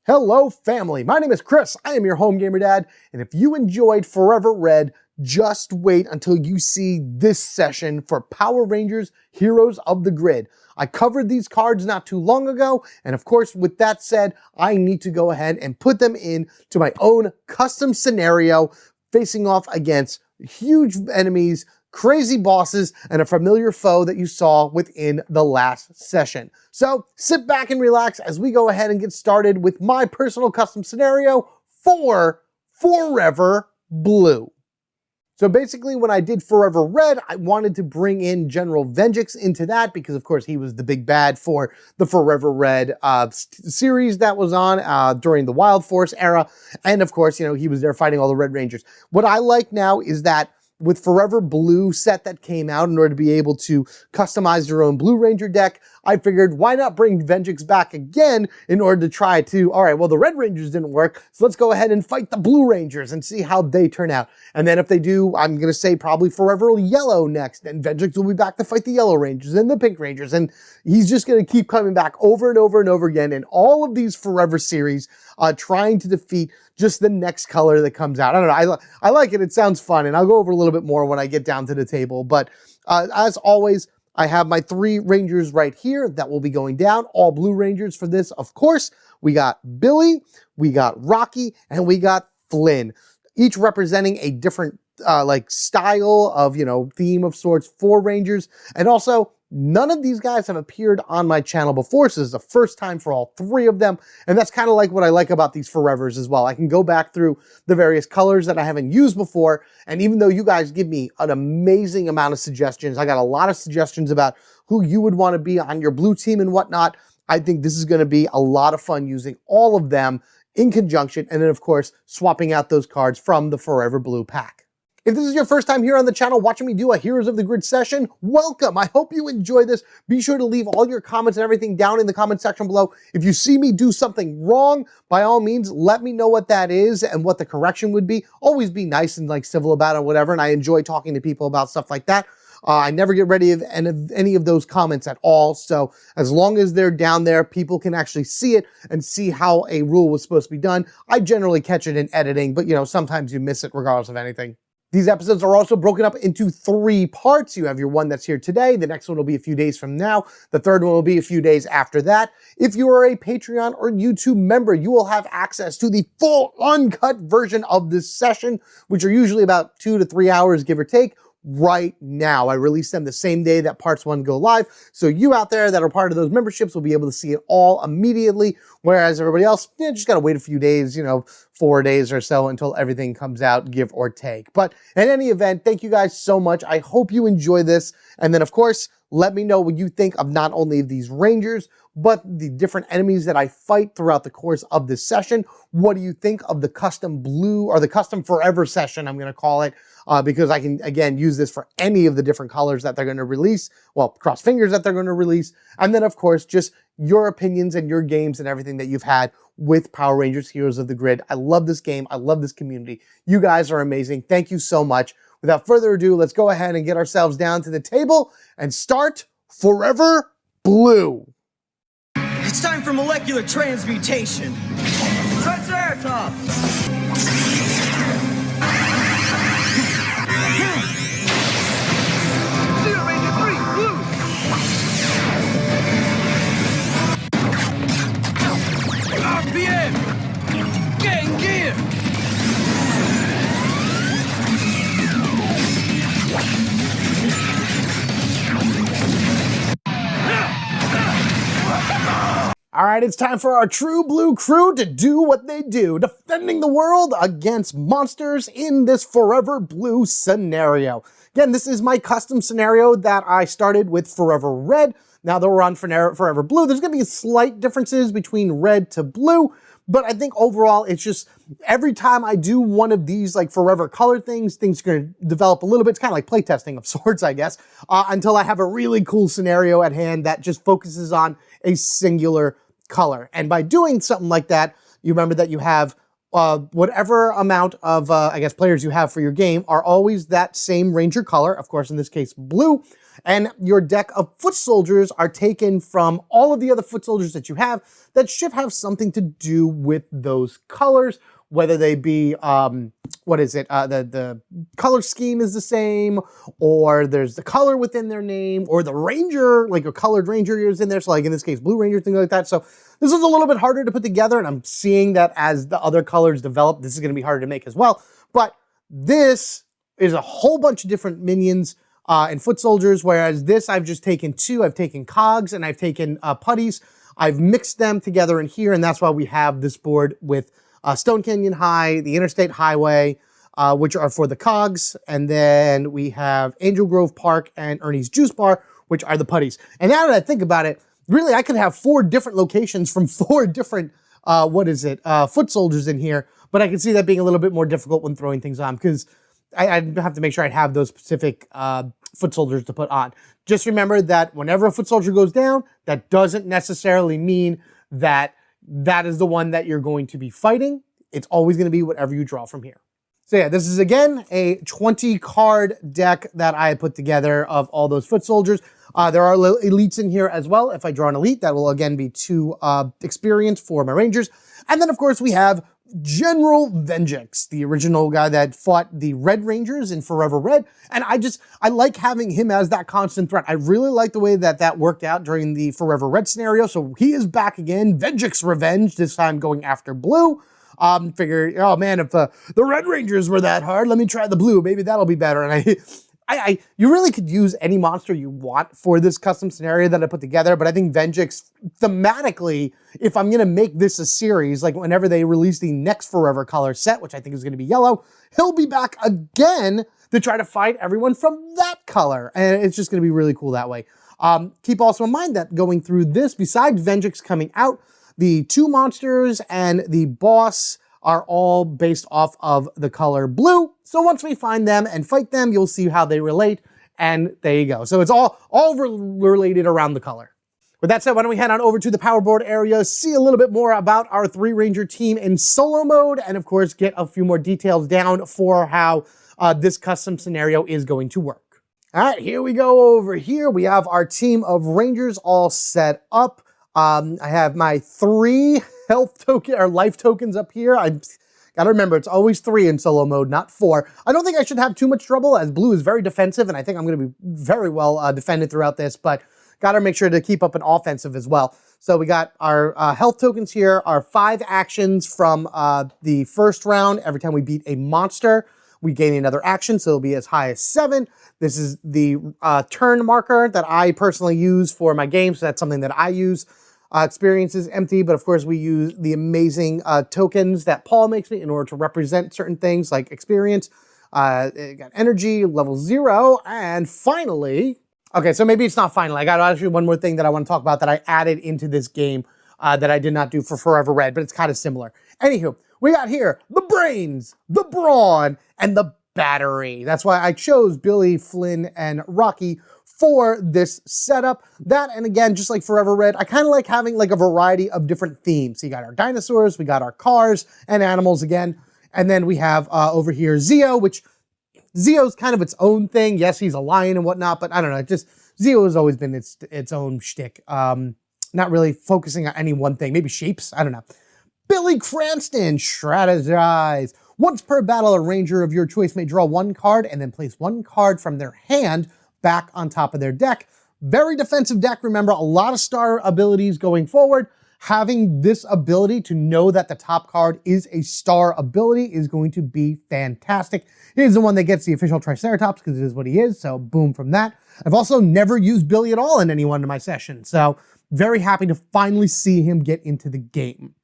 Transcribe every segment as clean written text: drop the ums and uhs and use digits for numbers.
Hello family, my name is Chris, I am your home gamer dad, and if you enjoyed Forever Red, just wait until you see this session for Power Rangers Heroes of the Grid. I covered these cards not too long ago, and of course with that said, I need to go ahead and put them in to my own custom scenario, facing off against huge enemies, crazy bosses, and a familiar foe that you saw within the last session. So sit back and relax as we go ahead and get started with my personal custom scenario for Forever Blue. So basically when I did Forever Red, I wanted to bring in General Venjix into that because of course he was the big bad for the Forever Red series that was on during the Wild Force era. And of course, you know, he was there fighting all the Red Rangers. What I like now is that with Forever Blue set that came out, in order to be able to customize your own Blue Ranger deck, I figured why not bring Venjix back again in order to try to, all right, well, the Red Rangers didn't work, so let's go ahead and fight the Blue Rangers and see how they turn out. And then if they do, I'm going to say probably Forever Yellow next, and Venjix will be back to fight the Yellow Rangers and the Pink Rangers, and he's just going to keep coming back over and over and over again in all of these Forever series, trying to defeat just the next color that comes out. I don't know, I like it, it sounds fun, and I'll go over a little bit more when I get down to the table, but as always, I have my 3 Rangers right here that will be going down, all Blue Rangers for this, of course. We got Billy, we got Rocky, and we got Flynn, each representing a different like style of, you know, theme of sorts for Rangers. And also, none of these guys have appeared on my channel before, so this is the first time for all 3 of them, and that's kind of like what I like about these Forevers as well. I can go back through the various colors that I haven't used before, and even though you guys give me an amazing amount of suggestions, I got a lot of suggestions about who you would want to be on your blue team and whatnot, I think this is going to be a lot of fun using all of them in conjunction, and then of course, swapping out those cards from the Forever Blue pack. If this is your first time here on the channel watching me do a Heroes of the Grid session, welcome. I hope you enjoy this. Be sure to leave all your comments and everything down in the comment section below. If you see me do something wrong, by all means, let me know what that is and what the correction would be. Always be nice and like civil about it or whatever, and I enjoy talking to people about stuff like that. I never get rid of any of those comments at all, so as long as they're down there, people can actually see it and see how a rule was supposed to be done. I generally catch it in editing, but you know, sometimes you miss it regardless of anything. These episodes are also broken up into 3 parts. You have your one that's here today. The next one will be a few days from now. The third one will be a few days after that. If you are a Patreon or YouTube member, you will have access to the full uncut version of this session, which are usually about 2 to 3 hours, give or take. Right now, I release them the same day that parts 1 go live. So you out there that are part of those memberships will be able to see it all immediately. Whereas everybody else, just got to wait a few days, you know, 4 days or so until everything comes out, give or take. But in any event, thank you guys so much. I hope you enjoy this. And then of course, let me know what you think of not only of these Rangers, but the different enemies that I fight throughout the course of this session. What do you think of the custom blue or the custom Forever session, I'm going to call it, because I can, again, use this for any of the different colors that they're going to release. Well, cross fingers that they're going to release. And then, of course, just your opinions and your games and everything that you've had with Power Rangers Heroes of the Grid. I love this game. I love this community. You guys are amazing. Thank you so much. Without further ado, let's go ahead and get ourselves down to the table and start Forever Blue. It's time for molecular transmutation. Triceratops! Zero Ranger 3, blue! RPM! Get in gear! All right, it's time for our True Blue crew to do what they do, defending the world against monsters in this Forever Blue scenario. Again, this is my custom scenario that I started with Forever Red. Now that we're on Forever Blue, there's going to be slight differences between red to blue, but I think overall it's just every time I do one of these like Forever color things are going to develop a little bit. It's kind of like playtesting of sorts, I guess, until I have a really cool scenario at hand that just focuses on a singular color. And by doing something like that, you remember that you have whatever amount of, I guess, players you have for your game are always that same Ranger color, of course, in this case, blue. And your deck of foot soldiers are taken from all of the other foot soldiers that you have that should have something to do with those colors, whether they be, the color scheme is the same, or there's the color within their name, or the ranger, like a colored ranger is in there. So like in this case, blue ranger, things like that. So this is a little bit harder to put together, and I'm seeing that as the other colors develop, this is going to be harder to make as well. But this is a whole bunch of different minions and foot soldiers, whereas this I've just taken two. I've taken cogs and I've taken putties. I've mixed them together in here, and that's why we have this board with Stone Canyon High, the Interstate Highway, which are for the cogs, and then we have Angel Grove Park and Ernie's Juice Bar, which are the putties. And now that I think about it, really I could have 4 different locations from 4 different, foot soldiers in here, but I can see that being a little bit more difficult when throwing things on, because I'd have to make sure I'd have those specific foot soldiers to put on. Just remember that whenever a foot soldier goes down, that doesn't necessarily mean that that is the one that you're going to be fighting. It's always going to be whatever you draw from here. So yeah, this is again a 20 card deck that I put together of all those foot soldiers. There are elites in here as well. If I draw an elite, that will again be 2 experience for my rangers. And then of course we have General Venjix, the original guy that fought the Red Rangers in Forever Red. And I like having him as that constant threat. I really like the way that that worked out during the Forever Red scenario. So he is back again, Venjix Revenge, this time going after blue. Figure, oh man, if the Red Rangers were that hard, let me try the blue. Maybe that'll be better. And you really could use any monster you want for this custom scenario that I put together, but I think Venjix, thematically, if I'm going to make this a series, like whenever they release the next Forever Color set, which I think is going to be yellow, he'll be back again to try to fight everyone from that color, and it's just going to be really cool that way. Keep also in mind that going through this, besides Venjix coming out, the 2 monsters and the boss are all based off of the color blue. So once we find them and fight them, you'll see how they relate, and there you go. So it's all related around the color. With that said, why don't we head on over to the power board area, see a little bit more about our 3-ranger team in solo mode, and of course get a few more details down for how this custom scenario is going to work. All right, here we go over here. We have our team of rangers all set up. I have my 3 health token or life tokens up here. I gotta remember, it's always 3 in solo mode, not 4. I don't think I should have too much trouble, as blue is very defensive, and I think I'm gonna be very well defended throughout this, but gotta make sure to keep up an offensive as well. So we got our health tokens here, our 5 actions from the first round. Every time we beat a monster, we gain another action, so it'll be as high as 7. This is the turn marker that I personally use for my game, so that's something that I use. Experience is empty, but of course we use the amazing tokens that Paul makes me in order to represent certain things like experience. Got energy, level 0, and finally, okay, so maybe it's not finally. I got actually one more thing that I want to talk about that I added into this game that I did not do for Forever Red, but it's kind of similar. Anywho, we got here the brains, the brawn, and the battery. That's why I chose Billy, Flynn, and Rocky for this setup. That, and again, just like Forever Red, I kind of like having like a variety of different themes. So you got our dinosaurs, we got our cars and animals again, and then we have over here Zeo, which Zeo's kind of its own thing. Yes, he's a lion and whatnot, but I don't know, just Zeo has always been its own shtick. Not really focusing on any one thing, maybe shapes, I don't know. Billy Cranston, strategize. Once per battle, a ranger of your choice may draw 1 card and then place 1 card from their hand back on top of their deck. Very defensive deck, remember, a lot of star abilities going forward. Having this ability to know that the top card is a star ability is going to be fantastic. He's the one that gets the official Triceratops because it is what he is, so boom from that. I've also never used Billy at all in any one of my sessions, so very happy to finally see him get into the game.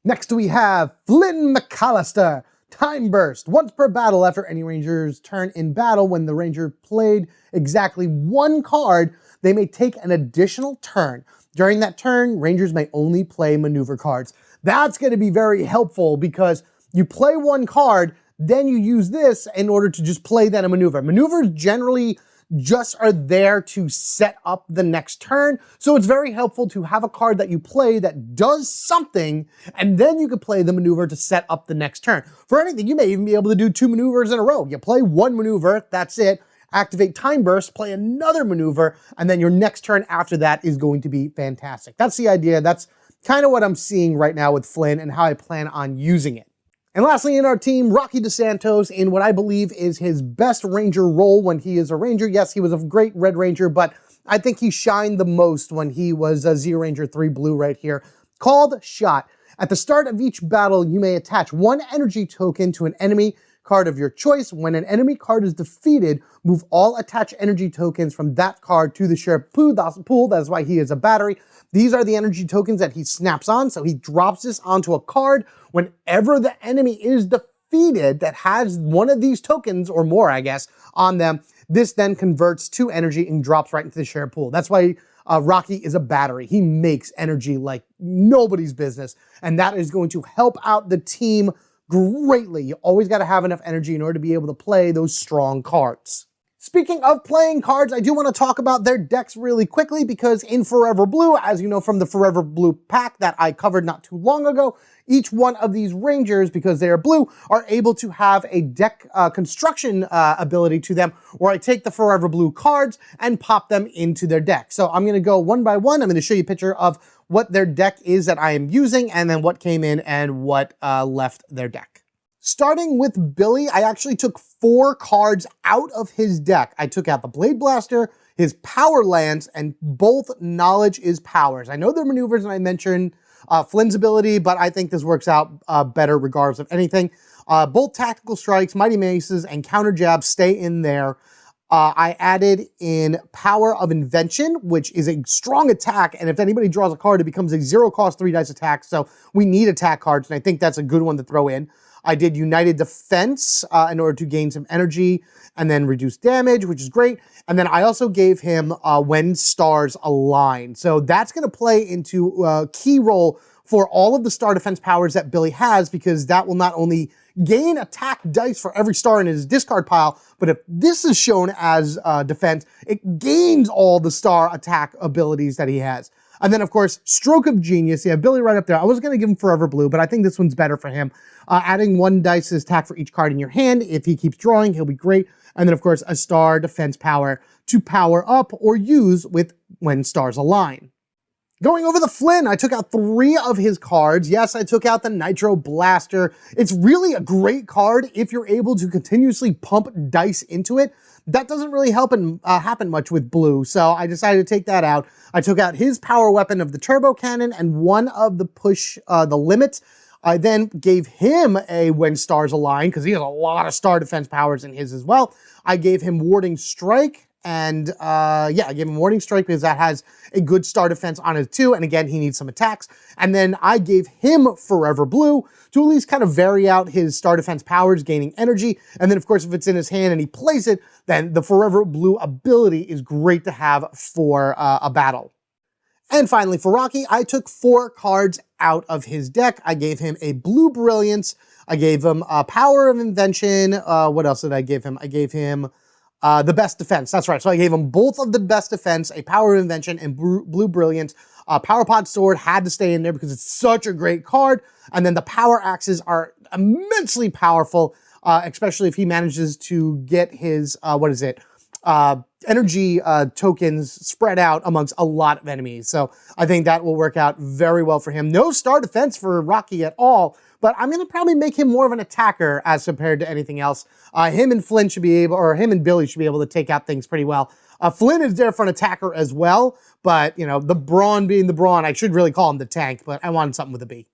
Next we have Flynn McAllister. Time Burst. Once per battle after any ranger's turn in battle, when the ranger played exactly 1 card, they may take an additional turn. During that turn, rangers may only play maneuver cards. That's going to be very helpful because you play 1 card, then you use this in order to just play that a maneuver. Maneuvers generally just are there to set up the next turn. So it's very helpful to have a card that you play that does something, and then you can play the maneuver to set up the next turn. For anything, you may even be able to do 2 maneuvers in a row. You play 1 maneuver, that's it, activate Time Burst, play another maneuver, and then your next turn after that is going to be fantastic. That's the idea. That's kind of what I'm seeing right now with Flynn and how I plan on using it. And lastly in our team, Rocky DeSantos in what I believe is his best Ranger role when he is a Ranger. Yes, he was a great Red Ranger, but I think he shined the most when he was a Z Ranger 3 Blue right here. Called Shot. At the start of each battle, you may attach one energy token to an enemy card of your choice. When an enemy card is defeated, move all attached energy tokens from that card to the shared pool. That's why he is a battery. These are the energy tokens that he snaps on, so he drops this onto a card. Whenever the enemy is defeated that has one of these tokens, or more I guess, on them, this then converts to energy and drops right into the shared pool. That's why Rocky is a battery. He makes energy like nobody's business, and that is going to help out the team greatly. You always got to have enough energy in order to be able to play those strong cards. Speaking of playing cards, I do want to talk about their decks really quickly because in Forever Blue, as you know from the Forever Blue pack that I covered not too long ago, each one of these Rangers, because they are blue, are able to have a deck construction ability to them where I take the Forever Blue cards and pop them into their deck. So I'm going to go one by one. I'm going to show you a picture of what their deck is that I am using and then what came in and what left their deck. Starting with Billy, I actually took 4 cards out of his deck. I took out the Blade Blaster, his Power Lance, and both Knowledge is Powers. I know they're maneuvers and I mentioned Flynn's ability, but I think this works out better regardless of anything. Both Tactical Strikes, Mighty Maces, and Counter Jabs stay in there. I added in Power of Invention, which is a strong attack, and if anybody draws a card, it becomes a 0-cost 3-dice attack, so we need attack cards, and I think that's a good one to throw in. I did United Defense in order to gain some energy and then reduce damage, which is great. And then I also gave him When Stars Align. So that's going to play into a key role for all of the star defense powers that Billy has, because that will not only gain attack dice for every star in his discard pile, but if this is shown as defense, it gains all the star attack abilities that he has. And then, of course, Stroke of Genius. Yeah, Billy right up there. I was going to give him Forever Blue, but I think this one's better for him. Adding 1 dice attack for each card in your hand. If he keeps drawing, he'll be great. And then, of course, a star defense power to power up or use with When Stars Align. Going over the Flynn, I took out 3 of his cards. Yes, I took out the Nitro Blaster. It's really a great card if you're able to continuously pump dice into it. That doesn't really happen much with Blue, so I decided to take that out. I took out his power weapon of the Turbo Cannon and 1 of the Push the Limit. I then gave him a When Stars Align, because he has a lot of star defense powers in his as well. I gave him Warding Strike, and I gave him Warding Strike because that has a good star defense on it too, and again, he needs some attacks. And then I gave him Forever Blue to at least kind of vary out his star defense powers, gaining energy. And then, of course, if it's in his hand and he plays it, then the Forever Blue ability is great to have for a battle. And finally, for Rocky, I took 4 cards out of his deck. I gave him a Blue Brilliance. I gave him a Power of Invention. What else did I give him? I gave him the Best Defense. That's right. So I gave him both of the Best Defense, a Power of Invention, and Blue Brilliance. Power Pod Sword had to stay in there because it's such a great card. And then the Power Axes are immensely powerful, especially if he manages to get his, energy tokens spread out amongst a lot of enemies. So I think that will work out very well for him. No star defense for Rocky at all, but I'm going to probably make him more of an attacker as compared to anything else. Him and Flynn should be able, or him and Billy should be able to take out things pretty well. Flynn is there for an attacker as well, but you know, the Brawn being the Brawn, I should really call him the tank, but I wanted something with a B.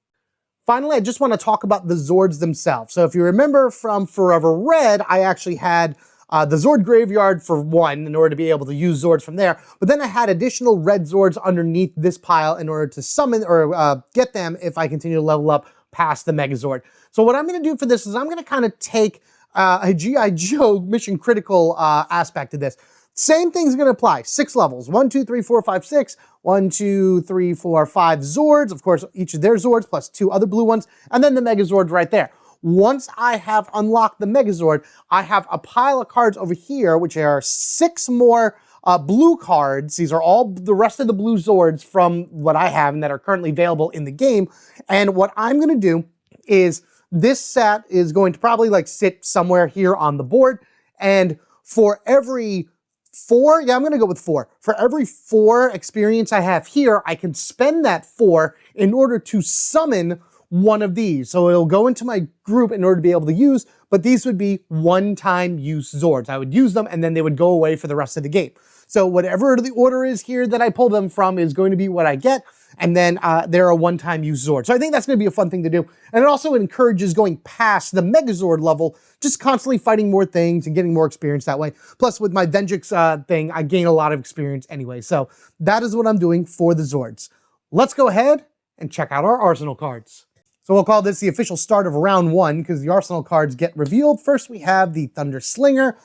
Finally, I just want to talk about the Zords themselves. So if you remember from Forever Red, I actually had the Zord Graveyard for 1 in order to be able to use Zords from there. But then I had additional red Zords underneath this pile in order to summon or get them if I continue to level up past the Megazord. So what I'm going to do for this is I'm going to kind of take a G.I. Joe Mission Critical aspect to this. Same thing's going to apply. 6 levels. 1, 2, 3, 4, 5, 6. 1, 2, 3, 4, 5 Zords. Of course, each of their Zords plus 2 other blue ones. And then the Megazord right there. Once I have unlocked the Megazord, I have a pile of cards over here, which are 6 more blue cards. These are all the rest of the blue Zords from what I have and that are currently available in the game. And what I'm going to do is this set is going to probably like sit somewhere here on the board. And for every 4, yeah, I'm going to go with 4. For every 4 experience I have here, I can spend that 4 in order to summon one of these. So it'll go into my group in order to be able to use, but these would be one-time use Zords. I would use them and then they would go away for the rest of the game. So whatever the order is here that I pull them from is going to be what I get. And then they're a one-time use Zord. So I think that's going to be a fun thing to do. And it also encourages going past the Megazord level, just constantly fighting more things and getting more experience that way. Plus with my Venjix thing, I gain a lot of experience anyway. So that is what I'm doing for the Zords. Let's go ahead and check out our Arsenal cards. So we'll call this the official start of round 1 because the Arsenal cards get revealed. First we have the Thunder Slinger.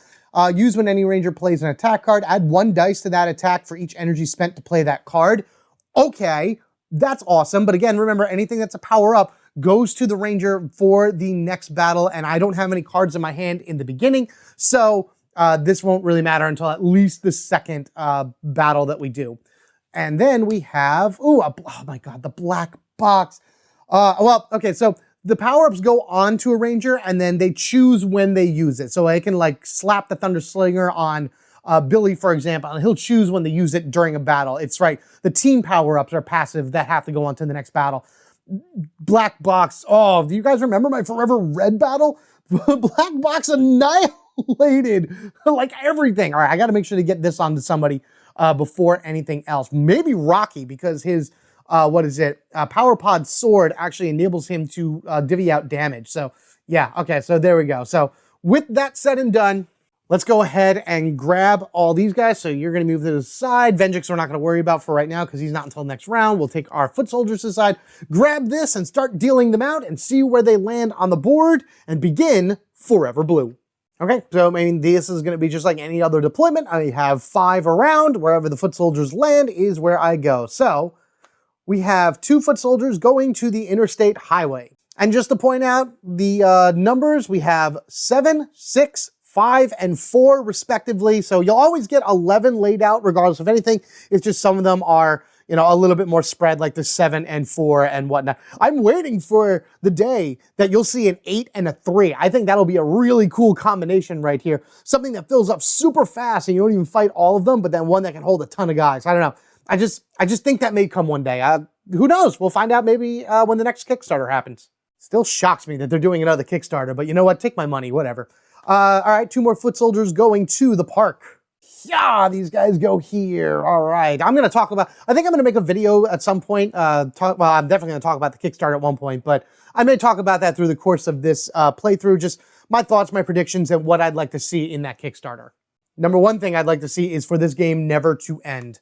Use when any ranger plays an attack card. Add 1 dice to that attack for each energy spent to play that card. Okay, that's awesome. But again, remember, anything that's a power-up goes to the ranger for the next battle, and I don't have any cards in my hand in the beginning, so this won't really matter until at least the second battle that we do. And then we have, oh my god, the black box. Well, okay, so the power-ups go on to a ranger, and then they choose when they use it. So I can, like, slap the Thunder Slinger on Billy, for example, and he'll choose when to use it during a battle. It's right. The team power-ups are passive that have to go on to the next battle. Black box. Oh, do you guys remember my Forever Red battle? Black box annihilated like everything. All right, I got to make sure to get this onto somebody before anything else. Maybe Rocky, because his Power Pod Sword actually enables him to divvy out damage. So yeah, okay, so there we go. So with that said and done, let's go ahead and grab all these guys. So you're going to move to the side. Venjix we're not going to worry about for right now because he's not until next round. We'll take our foot soldiers to the side, grab this and start dealing them out and see where they land on the board and begin Forever Blue. Okay, so I mean, this is going to be just like any other deployment. I have 5 around. Wherever the foot soldiers land is where I go. So we have 2 foot soldiers going to the interstate highway. And just to point out the numbers, we have 7, 6, 5, and 4 respectively. So you'll always get 11 laid out regardless of anything. It's just some of them are, you know, a little bit more spread, like the 7 and 4 and whatnot. I'm waiting for the day that you'll see an 8 and a 3. I think that'll be a really cool combination right here. Something that fills up super fast and you don't even fight all of them, but then one that can hold a ton of guys. I don't know. I just think that may come one day. Who knows? We'll find out maybe when the next Kickstarter happens. Still shocks me that they're doing another Kickstarter, but you know what? Take my money, whatever. All right, 2 more foot soldiers going to the park. Yeah, these guys go here. All right, I'm going to talk about, I think I'm going to make a video at some point. Well, I'm definitely going to talk about the Kickstarter at one point, but I may talk about that through the course of this playthrough, just my thoughts, my predictions, and what I'd like to see in that Kickstarter. Number 1 thing I'd like to see is for this game never to end.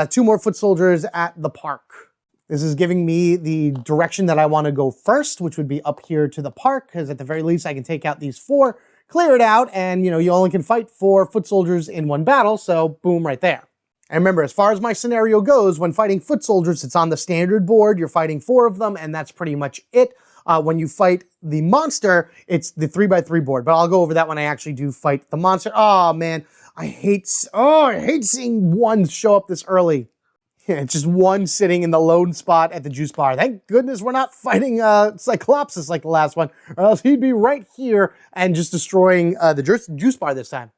2 more foot soldiers at the park. This is giving me the direction that I want to go first, which would be up here to the park, because at the very least I can take out these 4, clear it out, and you know, you only can fight 4 foot soldiers in one battle, so boom, right there. And remember, as far as my scenario goes, when fighting foot soldiers, it's on the standard board, you're fighting 4 of them, and that's pretty much it. When you fight the monster, it's the 3x3 board, but I'll go over that when I actually do fight the monster. Oh man, I hate seeing 1 show up this early. Yeah, it's just 1 sitting in the lone spot at the juice bar. Thank goodness we're not fighting Cyclopsis like the last one, or else he'd be right here and just destroying the juice bar this time.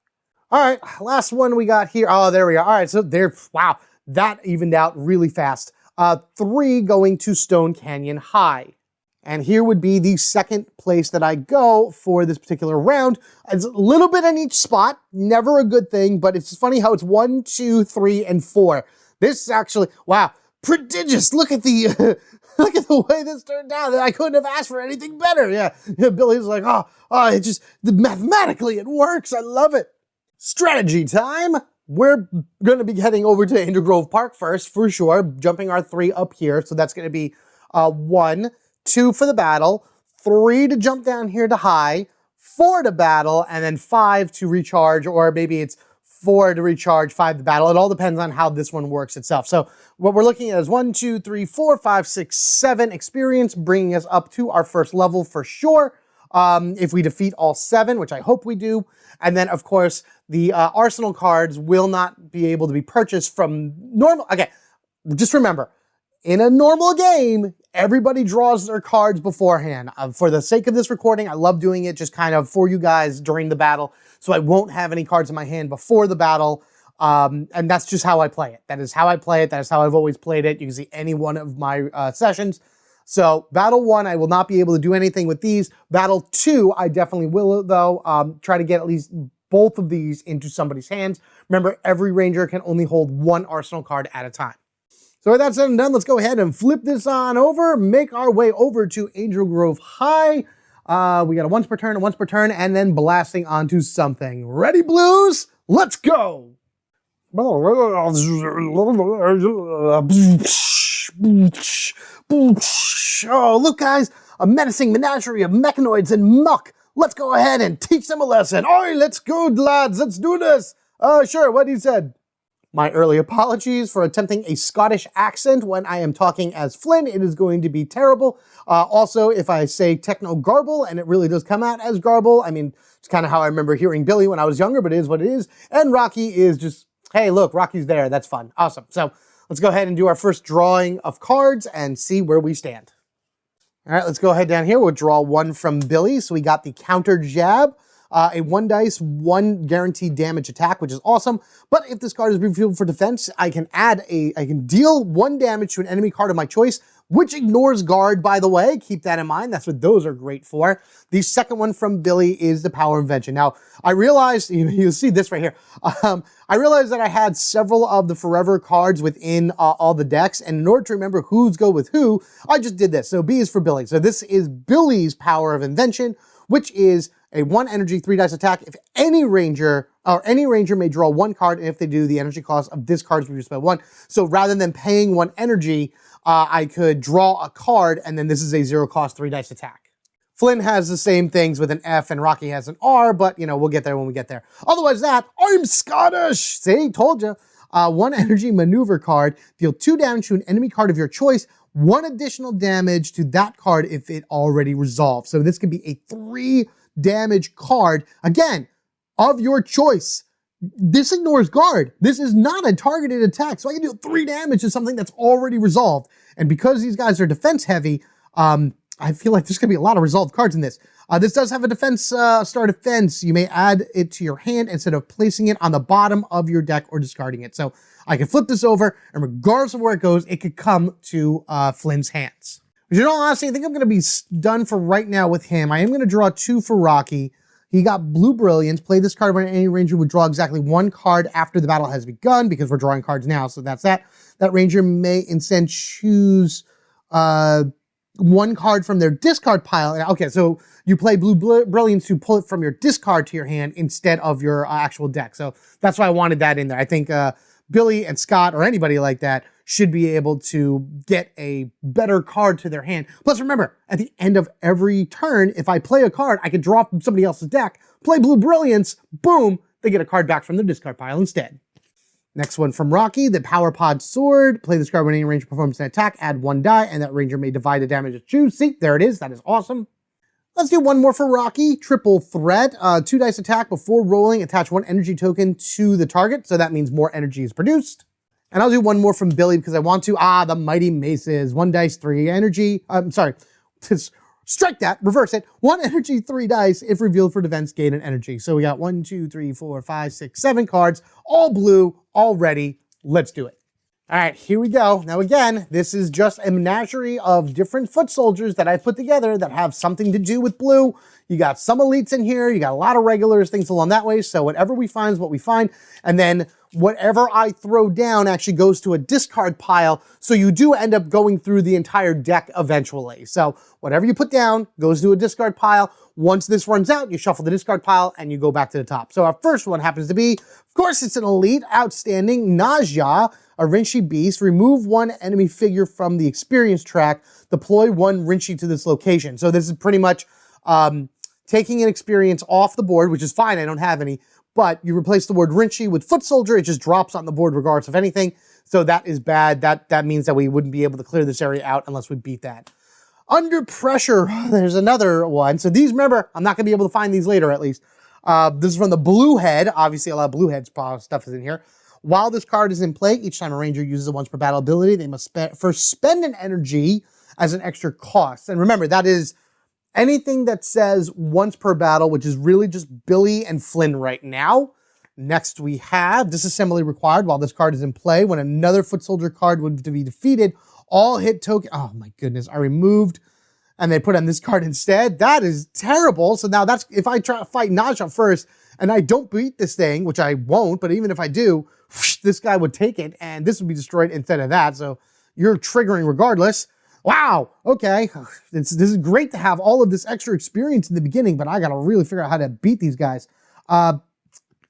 All right, last one we got here. Oh, there we are. All right, so there, wow, that evened out really fast. 3 going to Stone Canyon High. And here would be the second place that I go for this particular round. It's a little bit in each spot, never a good thing, but it's funny how it's 1, 2, 3, and 4. This is actually, wow, prodigious. Look at the look at the way this turned out. I couldn't have asked for anything better. Yeah, Billy's like, oh, it just, mathematically it works. I love it. Strategy time. We're going to be heading over to Angel Grove Park first, for sure, jumping our 3 up here. So that's going to be 1, 2 for the battle, 3 to jump down here to high, 4 to battle, and then 5 to recharge, or maybe it's 4 to recharge, 5 to battle. It all depends on how this one works itself. So what we're looking at is 1, 2, 3, 4, 5, 6, 7 experience, bringing us up to our first level for sure. If we defeat all 7, which I hope we do. And then, of course, the Arsenal cards will not be able to be purchased from normal. Okay, just remember, in a normal game, everybody draws their cards beforehand. For the sake of this recording, I love doing it just kind of for you guys during the battle, so I won't have any cards in my hand before the battle, and that's just how I play it. That is how I play it. That is how I've always played it. You can see any one of my sessions. So battle 1, I will not be able to do anything with these. Battle 2, I definitely will, though. Try to get at least both of these into somebody's hands. Remember, every ranger can only hold one arsenal card at a time. So with that said and done, let's go ahead and flip this on over, make our way over to Angel Grove High. We got a once per turn, and then blasting onto something. Ready, Blues? Let's go! Oh, look, guys, a menacing menagerie of mechanoids and muck. Let's go ahead and teach them a lesson. Oi, let's go, lads. Let's do this. Sure, what he said. My early apologies for attempting a Scottish accent when I am talking as Flynn. It is going to be terrible. Also, if I say techno garble and it really does come out as garble, I mean, it's kind of how I remember hearing Billy when I was younger, but it is what it is. And Rocky is just, hey, look, Rocky's there. That's fun. Awesome. So let's go ahead and do our first drawing of cards and see where we stand. All right, let's go ahead down here. We'll draw one from Billy. So we got the counter jab. A 1 dice, 1 guaranteed damage attack, which is awesome. But if this card is revealed for defense, I can deal 1 damage to an enemy card of my choice, which ignores guard, by the way. Keep that in mind. That's what those are great for. The second one from Billy is the Power Invention. Now, I realized, you'll see this right here. I realized that I had several of the Forever cards within all the decks, and in order to remember who's go with who, I just did this. So B is for Billy. So this is Billy's Power of Invention, which is a 1 energy, 3 dice attack. If any ranger may draw 1 card, and if they do, the energy cost of this card is reduced by 1. So rather than paying 1 energy, I could draw a card, and then this is a 0 cost 3 dice attack. Flynn has the same things with an F, and Rocky has an R, but you know, we'll get there when we get there. Otherwise that, I'm Scottish! See, told you. 1 energy maneuver card, deal 2 damage to an enemy card of your choice, 1 additional damage to that card if it already resolved. So this could be a 3 damage card, again, of your choice. This ignores guard. This is not a targeted attack, so I can do 3 damage to something that's already resolved. And because these guys are defense heavy, I feel like there's going to be a lot of resolved cards in this. This does have a defense, star defense. You may add it to your hand instead of placing it on the bottom of your deck or discarding it. So I can flip this over, and regardless of where it goes, it could come to Flynn's hands. But you know, honestly, I think I'm going to be done for right now with him. I am going to draw 2 for Rocky. He got Blue Brilliance. Play this card when any ranger would draw exactly 1 card after the battle has begun, because we're drawing cards now, so that's that. That ranger may instead choose 1 card from their discard pile. Okay, so you play Blue Brilliance to pull it from your discard to your hand instead of your actual deck. So that's why I wanted that in there. I think Billy and Scott or anybody like that should be able to get a better card to their hand. Plus, remember, at the end of every turn, if I play a card, I could draw from somebody else's deck, play Blue Brilliance, boom, they get a card back from their discard pile instead. Next one from Rocky, the Power Pod Zord. Play this card when any ranger performs an attack, add 1 die, and that ranger may divide the damage as choose. See, there it is. That is awesome. Let's do one more for Rocky. Triple Threat. 2 dice attack. Before rolling, attach 1 energy token to the target, so that means more energy is produced. And I'll do one more from Billy because I want to. The Mighty Maces. 1 dice, 3 energy. Strike that. Reverse it. 1 energy, 3 dice. If revealed for defense, gain an energy. So we got 1, 2, 3, 4, 5, 6, 7 cards. All blue. All ready. Let's do it. All right, here we go. Now again, this is just a menagerie of different foot soldiers that I've put together that have something to do with blue. You got some elites in here, you got a lot of regulars, things along that way. So whatever we find is what we find. And then whatever I throw down actually goes to a discard pile. So you do end up going through the entire deck eventually. So whatever you put down goes to a discard pile. Once this runs out, you shuffle the discard pile and you go back to the top. So our first one happens to be, of course, it's an elite, outstanding, Nausea, a Rinchi Beast. Remove 1 enemy figure from the experience track. Deploy 1 Rinchi to this location. So this is pretty much taking an experience off the board, which is fine, I don't have any, but you replace the word Rinchi with Foot Soldier, it just drops on the board regardless of anything. So that is bad. That means that we wouldn't be able to clear this area out unless we beat that. Under Pressure, there's another one. So these, remember, I'm not going to be able to find these later at least. This is from the Blue Head. Obviously, a lot of Blue Head stuff is in here. While this card is in play, each time a ranger uses a once per battle ability, they must first spend an energy as an extra cost. And remember, that is anything that says once per battle, which is really just Billy and Flynn right now. Next, we have disassembly required while this card is in play. When another foot soldier card would be defeated, all hit token. Oh my goodness, I removed and they put on this card instead. That is terrible. So now that's, if I try to fight Naja first and I don't beat this thing, which I won't, but even if I do, this guy would take it and this would be destroyed instead of that. So you're triggering regardless. Wow, okay. This is great to have all of this extra experience in the beginning, but I gotta really figure out how to beat these guys.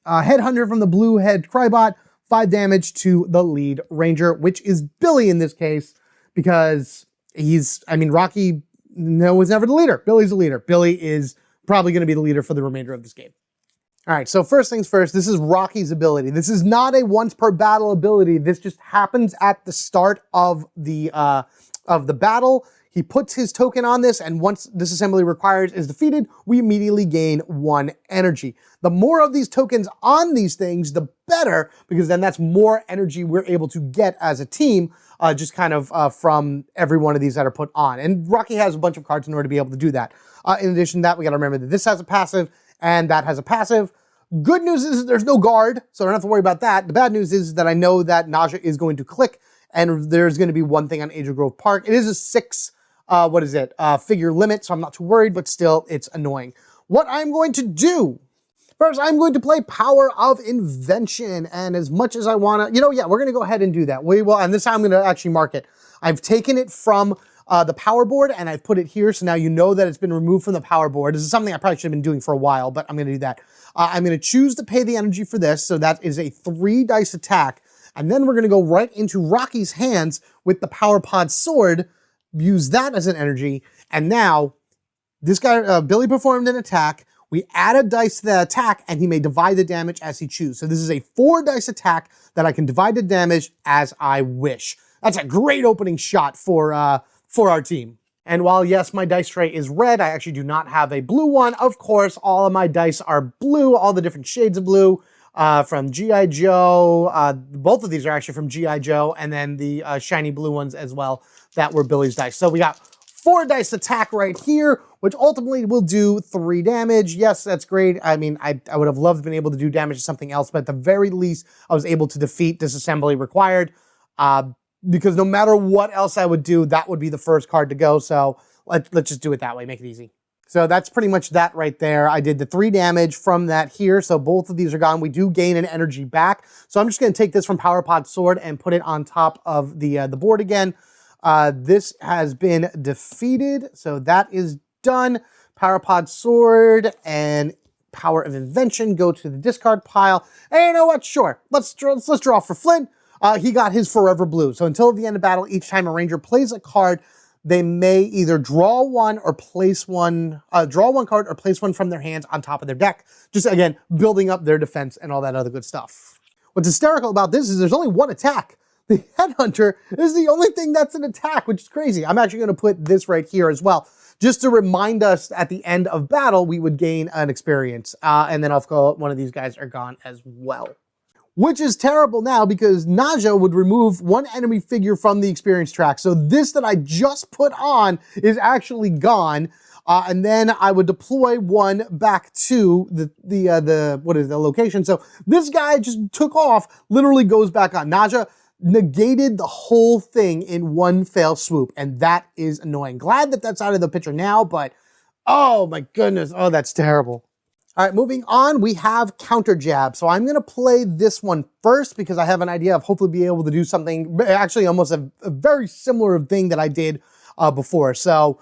Headhunter from the Blue Head Crybot, 5 damage to the lead ranger, which is Billy in this case, because Rocky was never the leader. Billy's the leader. Billy is probably going to be the leader for the remainder of this game. All right, so first things first, this is Rocky's ability. This is not a once per battle ability. This just happens at the start of the battle. He puts his token on this, and once disassembly required is defeated, we immediately gain 1 energy. The more of these tokens on these things, the better, because then that's more energy we're able to get as a team, just kind of from every one of these that are put on. And Rocky has a bunch of cards in order to be able to do that. In addition to that, we gotta remember that this has a passive, and that has a passive. Good news is there's no guard, so I don't have to worry about that. The bad news is that I know that Naja is going to click, and there's going to be one thing on Angel Grove Park. It is a 6 figure limit, so I'm not too worried, but still, it's annoying. What I'm going to do, first, I'm going to play Power of Invention, and as much as I want to, we're going to go ahead and do that. We will, and this time I'm going to actually mark it. I've taken it from the power board, and I've put it here, so now you know that it's been removed from the power board. This is something I probably should have been doing for a while, but I'm going to do that. I'm going to choose to pay the energy for this, so that is a 3 dice attack, and then we're going to go right into Rocky's hands with the Power Pod Sword, use that as an energy, and now this guy, Billy performed an attack, we add a dice to the attack, and he may divide the damage as he chooses. So this is a 4 dice attack that I can divide the damage as I wish. That's a great opening shot for our team. And while yes, my dice tray is red, I actually do not have a blue one. Of course, all of my dice are blue, all the different shades of blue, from G.I. Joe. Both of these are actually from G.I. Joe, and then the shiny blue ones as well that were Billy's dice. So we got 4 dice attack right here, which ultimately will do 3 damage. Yes, that's great. I mean, I would have loved to been able to do damage to something else, but at the very least, I was able to defeat disassembly required. Because no matter what else I would do, that would be the first card to go. So let's just do it that way, make it easy. So that's pretty much that right there. I did the 3 damage from that here. So both of these are gone. We do gain an energy back. So I'm just going to take this from Power Pod Sword and put it on top of the board again. This has been defeated. So that is done. Power Pod Sword and Power of Invention go to the discard pile. And you know what? Sure. Let's draw for Flynn. He got his Forever Blue. So until the end of battle, each time a ranger plays a card, they may either draw one or place one, draw one card or place one from their hands on top of their deck. Just again, building up their defense and all that other good stuff. What's hysterical about this is there's only 1 attack. The Headhunter is the only thing that's an attack, which is crazy. I'm actually going to put this right here as well, just to remind us at the end of battle, we would gain an experience. And then of course, one of these guys are gone as well. Which is terrible now because Naja would remove 1 enemy figure from the experience track. So this that I just put on is actually gone. And then I would deploy 1 back to the location. So this guy just took off, literally goes back on. Naja negated the whole thing in 1 fell swoop. And that is annoying. Glad that that's out of the picture now, but oh my goodness. Oh, that's terrible. All right, moving on, we have Counter Jab. So I'm going to play this one first because I have an idea of hopefully being able to do something, actually almost a very similar thing that I did before. So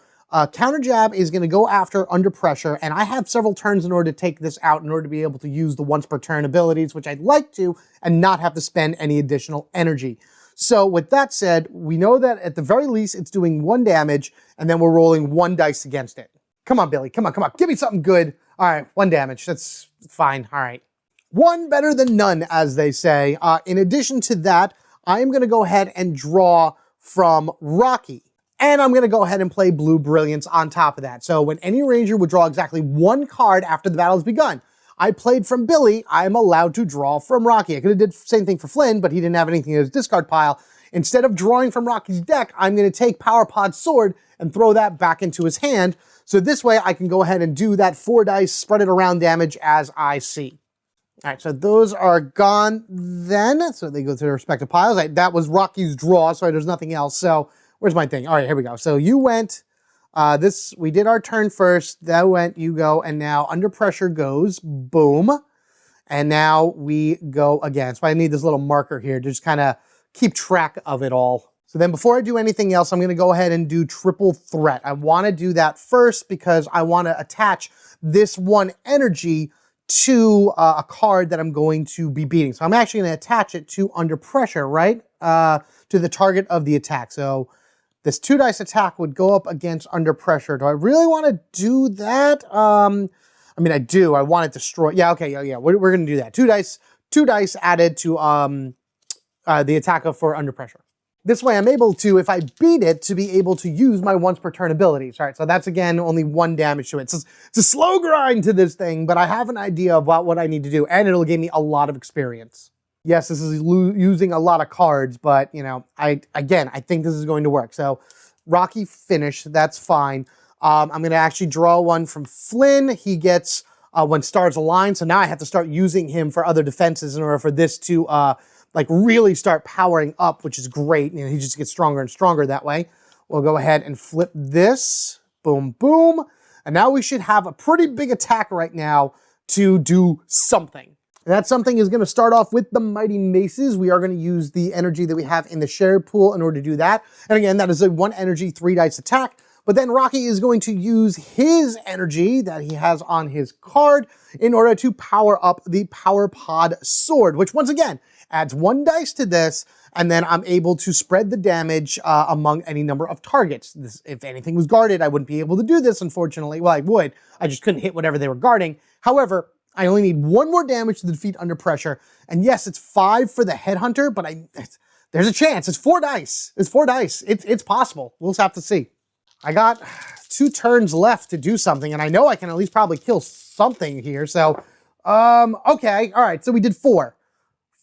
Counter Jab is going to go after Under Pressure, and I have several turns in order to take this out in order to be able to use the once per turn abilities, which I'd like to, and not have to spend any additional energy. So with that said, we know that at the very least it's doing 1 damage, and then we're rolling 1 dice against it. Come on, Billy, come on, give me something good. All right, 1 damage, that's fine, all right. 1 better than none, as they say. In addition to that, I am gonna go ahead and draw from Rocky. And I'm gonna go ahead and play Blue Brilliance on top of that. So when any ranger would draw exactly 1 card after the battle has begun, I played from Billy, I'm allowed to draw from Rocky. I could have did the same thing for Flynn, but he didn't have anything in his discard pile. instead of drawing from Rocky's deck, I'm going to take Power Pod Zord and throw that back into his hand. So this way I can go ahead and do that 4 dice, spread it around damage as I see. All right, so those are gone then. So they go to their respective piles. That was Rocky's draw, so there's nothing else. So where's my thing? All right, here we go. So you went, we did our turn first. That went, you go, and now Under Pressure goes, boom. And now we go again. So I need this little marker here to just kind of keep track of it all. So then before I do anything else, I'm going to go ahead and do Triple Threat. I want to do that first because I want to attach this 1 energy to a card that I'm going to be beating. So I'm actually going to attach it to Under Pressure, right? To the target of the attack. So this 2 dice attack would go up against Under Pressure. Do I really want to do that? I mean, I do. I want it destroyed. Yeah, okay, yeah. We're going to do that. 2 dice added to the attack for Under Pressure. This way I'm able to, if I beat it, to be able to use my once per turn abilities. All right, so that's again only 1 damage to it. So it's a slow grind to this thing, but I have an idea of what I need to do, and it'll give me a lot of experience. Yes, this is using a lot of cards, but you know, I think this is going to work. So Rocky finished, that's fine. I'm going to actually draw one from Flynn. He gets when stars align, so now I have to start using him for other defenses in order for this to like really start powering up, which is great. You know, he just gets stronger and stronger that way. We'll go ahead and flip this. Boom, boom. And now we should have a pretty big attack right now to do something. And that something is going to start off with the Mighty Maces. We are going to use the energy that we have in the shared pool in order to do that. And again, that is a 1 energy, 3 dice attack. But then Rocky is going to use his energy that he has on his card in order to power up the Power Pod Zord, which once again adds 1 dice to this, and then I'm able to spread the damage among any number of targets. If anything was guarded, I wouldn't be able to do this, unfortunately. Well, I would. I just couldn't hit whatever they were guarding. However, I only need 1 more damage to defeat Under Pressure. And yes, it's 5 for the Headhunter, but there's a chance. It's 4 dice. It's 4 dice. It's possible. We'll just have to see. I got 2 turns left to do something, and I know I can at least probably kill something here. So, okay. All right. So we did 4.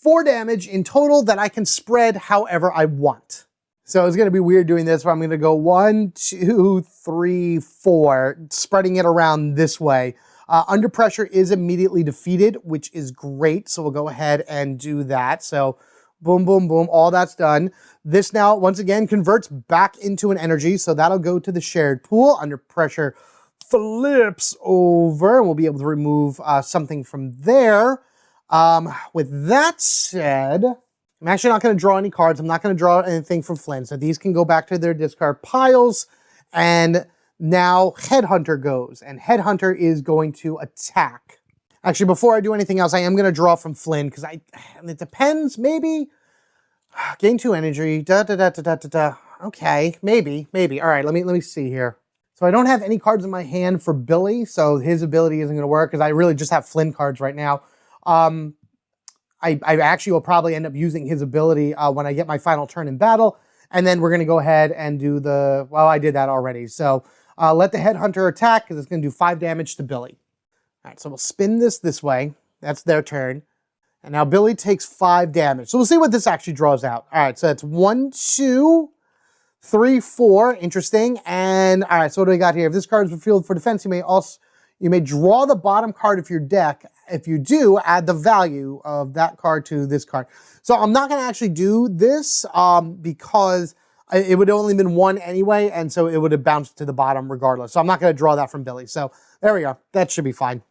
4 damage in total that I can spread however I want. So it's going to be weird doing this, but I'm going to go 1, 2, 3, 4, spreading it around this way. Under Pressure is immediately defeated, which is great. So we'll go ahead and do that. So boom, boom, boom, all that's done. This now, once again, converts back into an energy. So that'll go to the shared pool. Under Pressure flips over, and we'll be able to remove something from there. With that said, I'm actually not going to draw any cards. I'm not going to draw anything from Flynn. So these can go back to their discard piles. And now Headhunter goes. And Headhunter is going to attack. Actually, before I do anything else, I am going to draw from Flynn. Because it depends, maybe. Gain 2 energy. Okay, maybe. All right, let me see here. So I don't have any cards in my hand for Billy. So his ability isn't going to work. Because I really just have Flynn cards right now. I actually will probably end up using his ability when I get my final turn in battle. And then we're going to go ahead and do well, I did that already. So let the Headhunter attack because it's going to do 5 damage to Billy. All right, so we'll spin this way. That's their turn. And now Billy takes 5 damage. So we'll see what this actually draws out. All right, so that's 1, 2, 3, 4. Interesting. And all right, so what do we got here? If this card is revealed for defense, you may draw the bottom card of your deck. If you do, add the value of that card to this card. So I'm not going to actually do this because it would have only been 1 anyway, and so it would have bounced to the bottom regardless. So I'm not going to draw that from Billy. So there we go. That should be fine.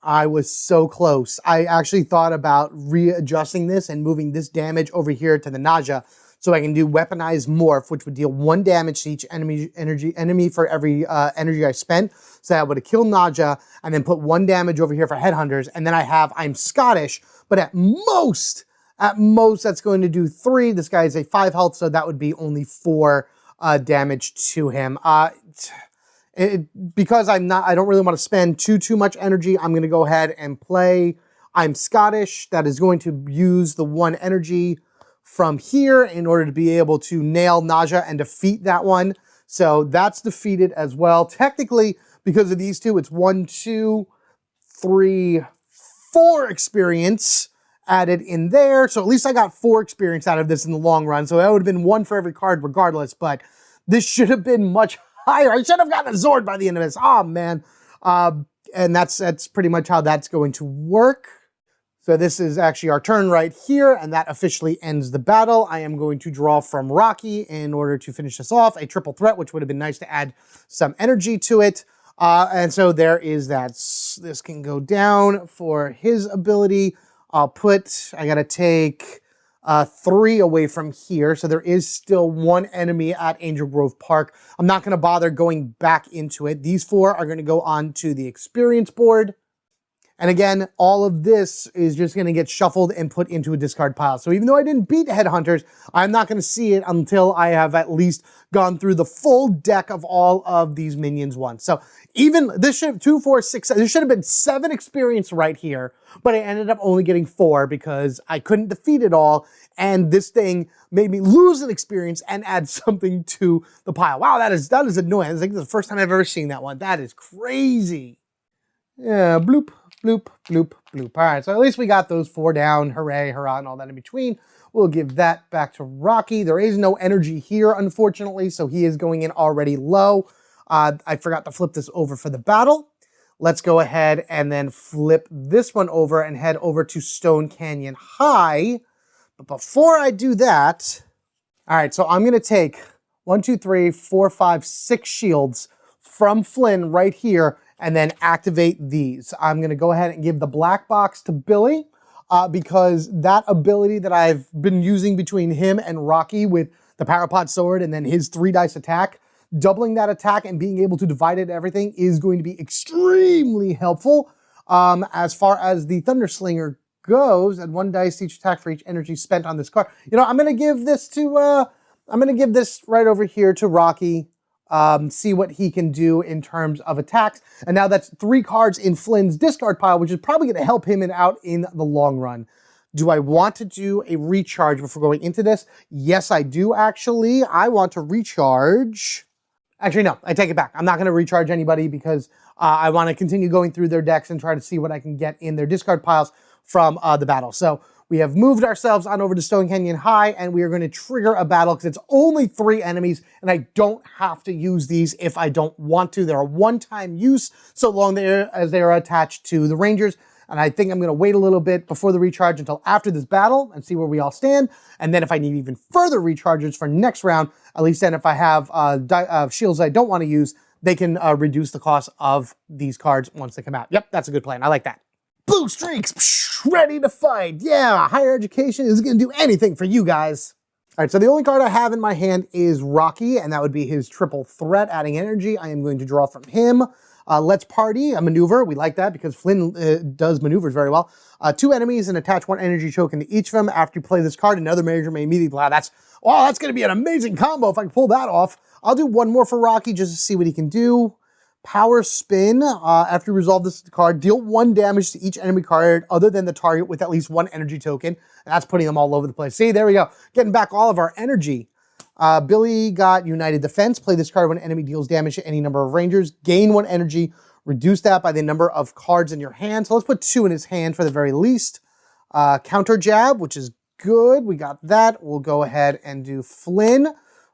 I was so close. I actually thought about readjusting this and moving this damage over here to the nausea so I can do Weaponized Morph, which would deal 1 damage to each enemy for every energy I spent. So that would have killed Naja, and then put 1 damage over here for Headhunters. And then I have I'm Scottish, but at most that's going to do 3. This guy is a 5 health, so that would be only 4 damage to him. Because I don't really want to spend too much energy, I'm going to go ahead and play I'm Scottish. That is going to use the 1 energy from here in order to be able to nail Naja and defeat that one. So that's defeated as well. Technically, because of these 2, it's 1, 2, 3, 4 experience. added in there. So at least I got 4 experience out of this in the long run. So that would have been 1 for every card regardless, but this should have been much higher. I should have gotten a Zord by the end of this. Oh, man. And that's pretty much how that's going to work. So this is actually our turn right here, and that officially ends the battle. I am going to draw from Rocky in order to finish this off. A triple threat, which would have been nice to add some energy to it. And so there is that. This can go down for his ability. I gotta take 3 away from here. So there is still 1 enemy at Angel Grove Park. I'm not gonna bother going back into it. These 4 are gonna go on to the experience board. And again, all of this is just going to get shuffled and put into a discard pile. So even though I didn't beat Headhunters, I'm not going to see it until I have at least gone through the full deck of all of these minions once. So even this should have 2, 4, 6, 7, there should have been 7 experience right here, but I ended up only getting 4 because I couldn't defeat it all. And this thing made me lose an experience and add something to the pile. Wow, that is annoying. I think this is the first time I've ever seen that one. That is crazy. Yeah, bloop, bloop, bloop, bloop. All right, so at least we got those 4 down. Hooray, hurrah, and all that in between. We'll give that back to Rocky. There is no energy here, unfortunately, so he is going in already low. I forgot to flip this over for the battle. Let's go ahead and then flip this one over and head over to Stone Canyon High. But before I do that, all right, so I'm going to take 1, 2, 3, 4, 5, 6 shields from Flynn right here and then activate these. I'm going to go ahead and give the black box to Billy because that ability that I've been using between him and Rocky with the Parapod Sword and then his 3-dice attack, doubling that attack and being able to divide it to everything is going to be extremely helpful. As far as the Thunder Slinger goes, and 1 dice each attack for each energy spent on this card. You know, I'm going to give this to, I'm going to give this right over here to Rocky. See what he can do in terms of attacks. And now that's 3 cards in Flynn's discard pile, which is probably going to help him out in the long run. Do I want to do a recharge before going into this? Yes, I do, actually. I want to recharge. Actually, no, I take it back. I'm not going to recharge anybody because I want to continue going through their decks and try to see what I can get in their discard piles from the battle. So we have moved ourselves on over to Stone Canyon High, and we are going to trigger a battle because it's only 3 enemies, and I don't have to use these if I don't want to. They're a one-time use so long as they are attached to the Rangers, and I think I'm going to wait a little bit before the recharge until after this battle and see where we all stand, and then if I need even further recharges for next round, at least then if I have shields I don't want to use, they can reduce the cost of these cards once they come out. Yep, that's a good plan. I like that. Blue streaks, ready to fight. Yeah, higher education is going to do anything for you guys. All right, so the only card I have in my hand is Rocky, and that would be his triple threat, adding energy. I am going to draw from him. Let's party, a maneuver. We like that because Flynn does maneuvers very well. 2 enemies and attach 1 energy token to each of them. After you play this card, another manager may immediately, wow, that's going to be an amazing combo if I can pull that off. I'll do 1 more for Rocky just to see what he can do. Power Spin, after you resolve this card, deal 1 damage to each enemy card other than the target with at least 1 energy token. And that's putting them all over the place. See, there we go. Getting back all of our energy. Billy got United Defense. Play this card when an enemy deals damage to any number of Rangers. Gain 1 energy. Reduce that by the number of cards in your hand. So let's put 2 in his hand for the very least. Counter Jab, which is good. We got that. We'll go ahead and do Flynn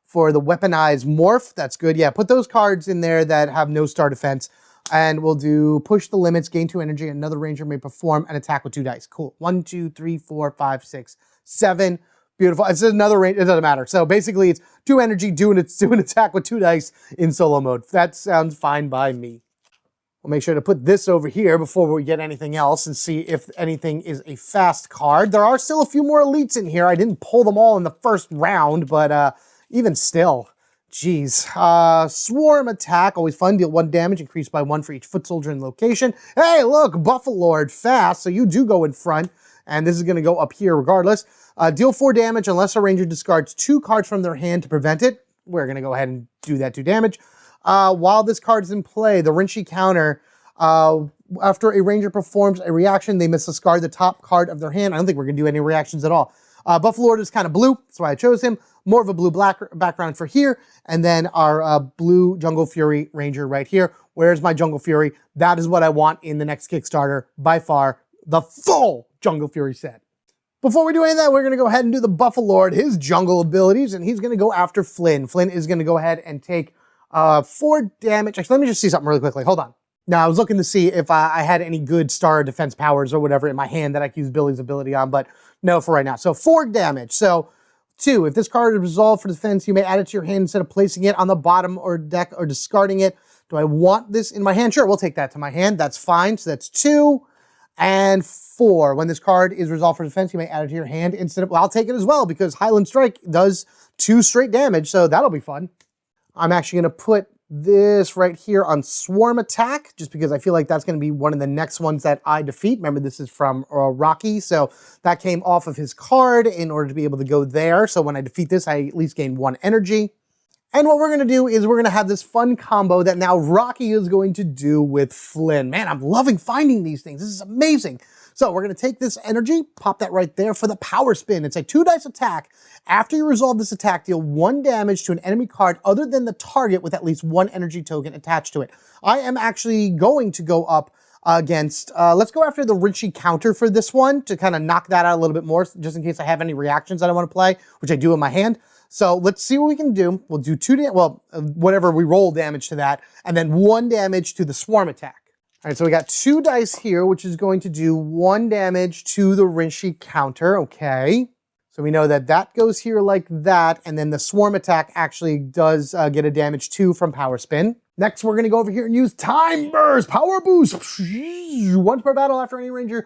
for the weaponized morph. That's good. Yeah, put those cards in there that have no star defense. And we'll do push the limits, gain 2 energy. Another ranger may perform an attack with 2 dice. Cool. 1, 2, 3, 4, 5, 6, 7. Beautiful. It's another range. It doesn't matter. So basically it's 2 energy, do an attack with 2 dice in solo mode. That sounds fine by me. We'll make sure to put this over here before we get anything else and see if anything is a fast card. There are still a few more elites in here. I didn't pull them all in the first round, but even still, geez. Swarm attack, always fun. Deal 1 damage, increased by 1 for each foot soldier in location. Hey, look, Buffalord, fast, so you do go in front, and this is going to go up here regardless. Deal 4 damage unless a ranger discards 2 cards from their hand to prevent it. We're going to go ahead and do that 2 damage. While this card is in play, the Rinchy counter, after a ranger performs a reaction, they must discard the top card of their hand. I don't think we're going to do any reactions at all. Buffalord is kind of blue, that's why I chose him. More of a blue black background for here. And then our blue Jungle Fury Ranger right here. Where's my Jungle Fury? That is what I want in the next Kickstarter. By far, the full Jungle Fury set. Before we do any of that, we're going to go ahead and do the Buffalo Lord, his jungle abilities, and he's going to go after Flynn. Flynn is going to go ahead and take 4 damage. Actually, let me just see something really quickly. Hold on. Now, I was looking to see if I had any good star defense powers or whatever in my hand that I could use Billy's ability on, but no for right now. So 4 damage. So 2, if this card is resolved for defense, you may add it to your hand instead of placing it on the bottom or deck or discarding it. Do I want this in my hand? Sure, we'll take that to my hand. That's fine. So that's 2. And 4, when this card is resolved for defense, you may add it to your hand instead of, well, I'll take it as well because Highland Strike does 2 straight damage, so that'll be fun. I'm actually going to put this right here on Swarm Attack, just because I feel like that's going to be one of the next ones that I defeat. Remember, this is from Rocky, so that came off of his card in order to be able to go there. So when I defeat this, I at least gain 1 energy. And what we're going to do is we're going to have this fun combo that now Rocky is going to do with Flynn. Man, I'm loving finding these things. This is amazing. So we're going to take this energy, pop that right there for the power spin. It's a 2-dice attack. After you resolve this attack, deal 1 damage to an enemy card other than the target with at least 1 energy token attached to it. I am actually going to go up against, let's go after the Rinchy counter for this one to kind of knock that out a little bit more, just in case I have any reactions that I want to play, which I do in my hand. So let's see what we can do. We'll do whatever we roll damage to that, and then 1 damage to the swarm attack. All right, so we got 2 dice here, which is going to do 1 damage to the Rinchy counter, okay. So we know that that goes here like that, and then the swarm attack actually does get a damage 2 from power spin. Next, we're gonna go over here and use Time Burst, Power Boost. Once per battle after any ranger's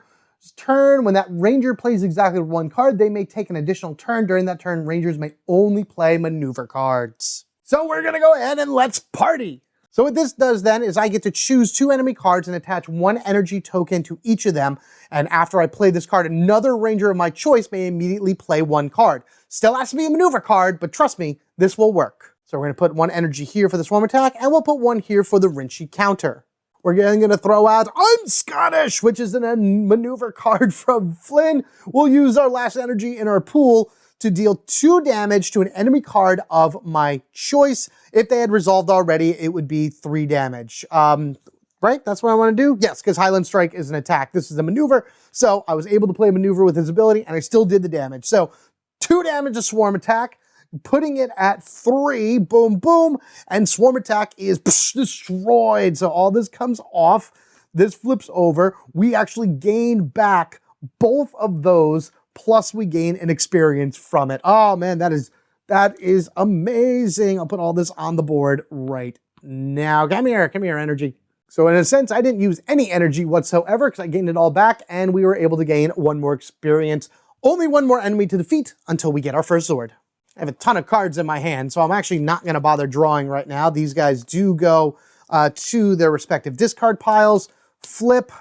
turn, when that ranger plays exactly 1 card, they may take an additional turn. During that turn, rangers may only play maneuver cards. So we're gonna go ahead and let's party. So what this does then is I get to choose 2 enemy cards and attach 1 energy token to each of them. And after I play this card, another ranger of my choice may immediately play 1 card. Still has to be a maneuver card, but trust me, this will work. So we're gonna put 1 energy here for the swarm attack, and we'll put 1 here for the Rinchy counter. We're going to throw out I'm Scottish, which is a maneuver card from Flynn. We'll use our last energy in our pool to deal 2 damage to an enemy card of my choice. If they had resolved already, it would be 3 damage. Right? That's what I want to do? Yes, because Highland Strike is an attack. This is a maneuver, so I was able to play a maneuver with his ability, and I still did the damage. So 2 damage to swarm attack, putting it at 3, boom, boom, and swarm attack is destroyed. So all this comes off, this flips over. We actually gain back both of those, plus we gain an experience from it. Oh man, that is amazing. I'll put all this on the board right now. Come here, energy. So in a sense, I didn't use any energy whatsoever because I gained it all back, and we were able to gain 1 more experience. Only 1 more enemy to defeat until we get our first Zord. I have a ton of cards in my hand, so I'm actually not going to bother drawing right now. These guys do go to their respective discard piles. Flip,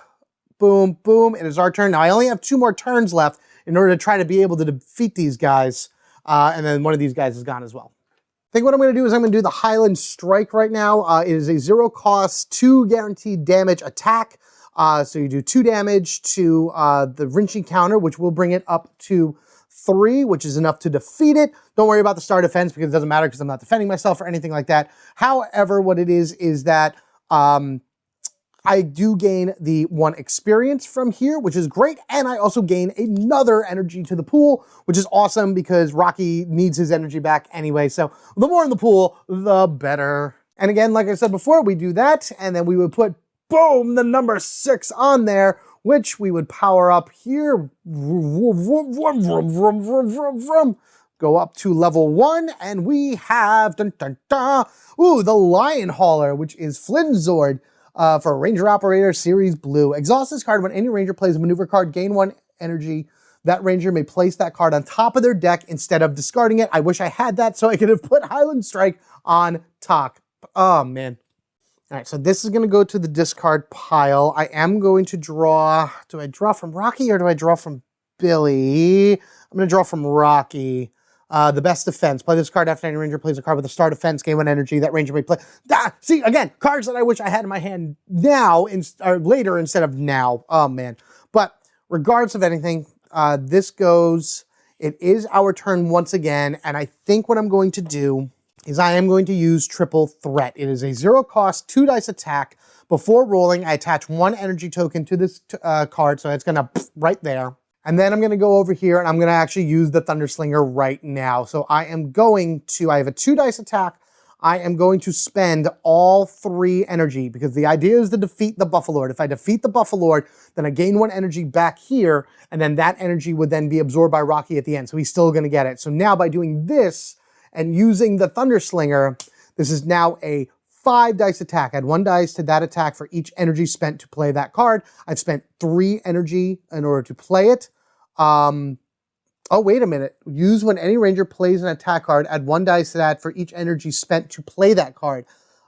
boom, boom. It is our turn. Now, I only have 2 more turns left in order to try to be able to defeat these guys, and then one of these guys is gone as well. I think what I'm going to do is I'm going to do the Highland Strike right now. It is a 0 cost, 2 guaranteed damage attack. So you do 2 damage to the Rinchy counter, which will bring it up to 3, which is enough to defeat it. Don't worry about the star defense because it doesn't matter because I'm not defending myself or anything like that. However, what it is that I do gain the 1 experience from here, which is great. And I also gain another energy to the pool, which is awesome because Rocky needs his energy back anyway. So the more in the pool, the better. And again, like I said before, we do that. And then we would put, boom, the number 6 on there, which we would power up here. Go up to level 1, and we have, dun, dun, dun, ooh, the Lion Hauler, which is Flynn Zord. For Ranger Operator Series Blue. Exhaust this card when any Ranger plays a maneuver card, gain 1 energy. That Ranger may place that card on top of their deck instead of discarding it. I wish I had that so I could have put Highland Strike on top. Oh, man. All right, so this is going to go to the discard pile. I am going to draw. Do I draw from Rocky or do I draw from Billy? I'm going to draw from Rocky. The best defense. Play this card after any ranger plays a card with a star defense, gain 1 energy. That ranger may play. See, again, cards that I wish I had in my hand now or later instead of now. Oh, man. But regardless of anything, this goes. It is our turn once again, and I think what I'm going to do is I am going to use Triple Threat. It is a 0 cost, 2 dice attack. Before rolling, I attach 1 energy token to this card, so it's going to right there. And then I'm going to go over here and I'm going to actually use the Thunder Slinger right now. So I have a 2 dice attack. I am going to spend all 3 energy because the idea is to defeat the Buffalord. If I defeat the Buffalord, then I gain 1 energy back here, and then that energy would then be absorbed by Rocky at the end. So he's still going to get it. So now by doing this and using the Thunder Slinger, this is now a 5 dice attack. Add 1 dice to that attack for each energy spent to play that card. I've spent 3 energy in order to play it. Oh, wait a minute. Use when any ranger plays an attack card. Add 1 dice to that for each energy spent to play that card.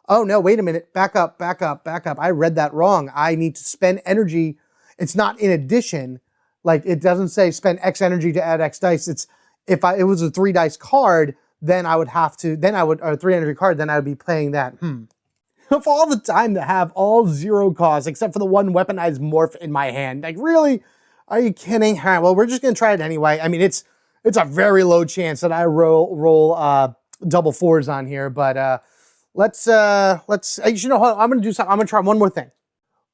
Oh, no, wait a minute. Back up. I read that wrong. I need to spend energy. It's not in addition. Like, it doesn't say spend X energy to add X dice. It's, if it was a 3 dice card, then I would have to, or 3 energy card, then I would be playing that. Of all the time to have all 0 cost, except for the 1 weaponized morph in my hand. Like, really? Are you kidding? All right, well, we're just going to try it anyway. I mean, it's a very low chance that I roll double 4s on here, but let's you know what? I'm going to do something. I'm going to try one more thing.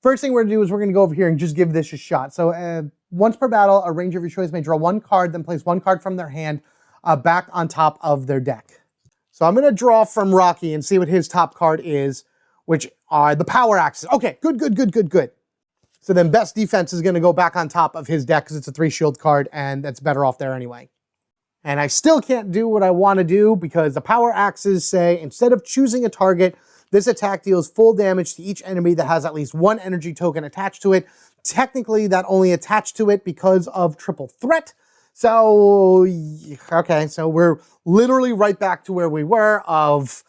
First thing we're going to do is we're going to go over here and just give this a shot. So once per battle, a ranger of your choice may draw 1 card, then place 1 card from their hand back on top of their deck. So I'm going to draw from Rocky and see what his top card is, which are the power axes. Okay, good. So then best defense is going to go back on top of his deck because it's a 3 shield card and that's better off there anyway. And I still can't do what I want to do because the power axes say instead of choosing a target, this attack deals full damage to each enemy that has at least 1 energy token attached to it. Technically, that only attached to it because of triple threat. So, okay, so we're literally right back to where we were of,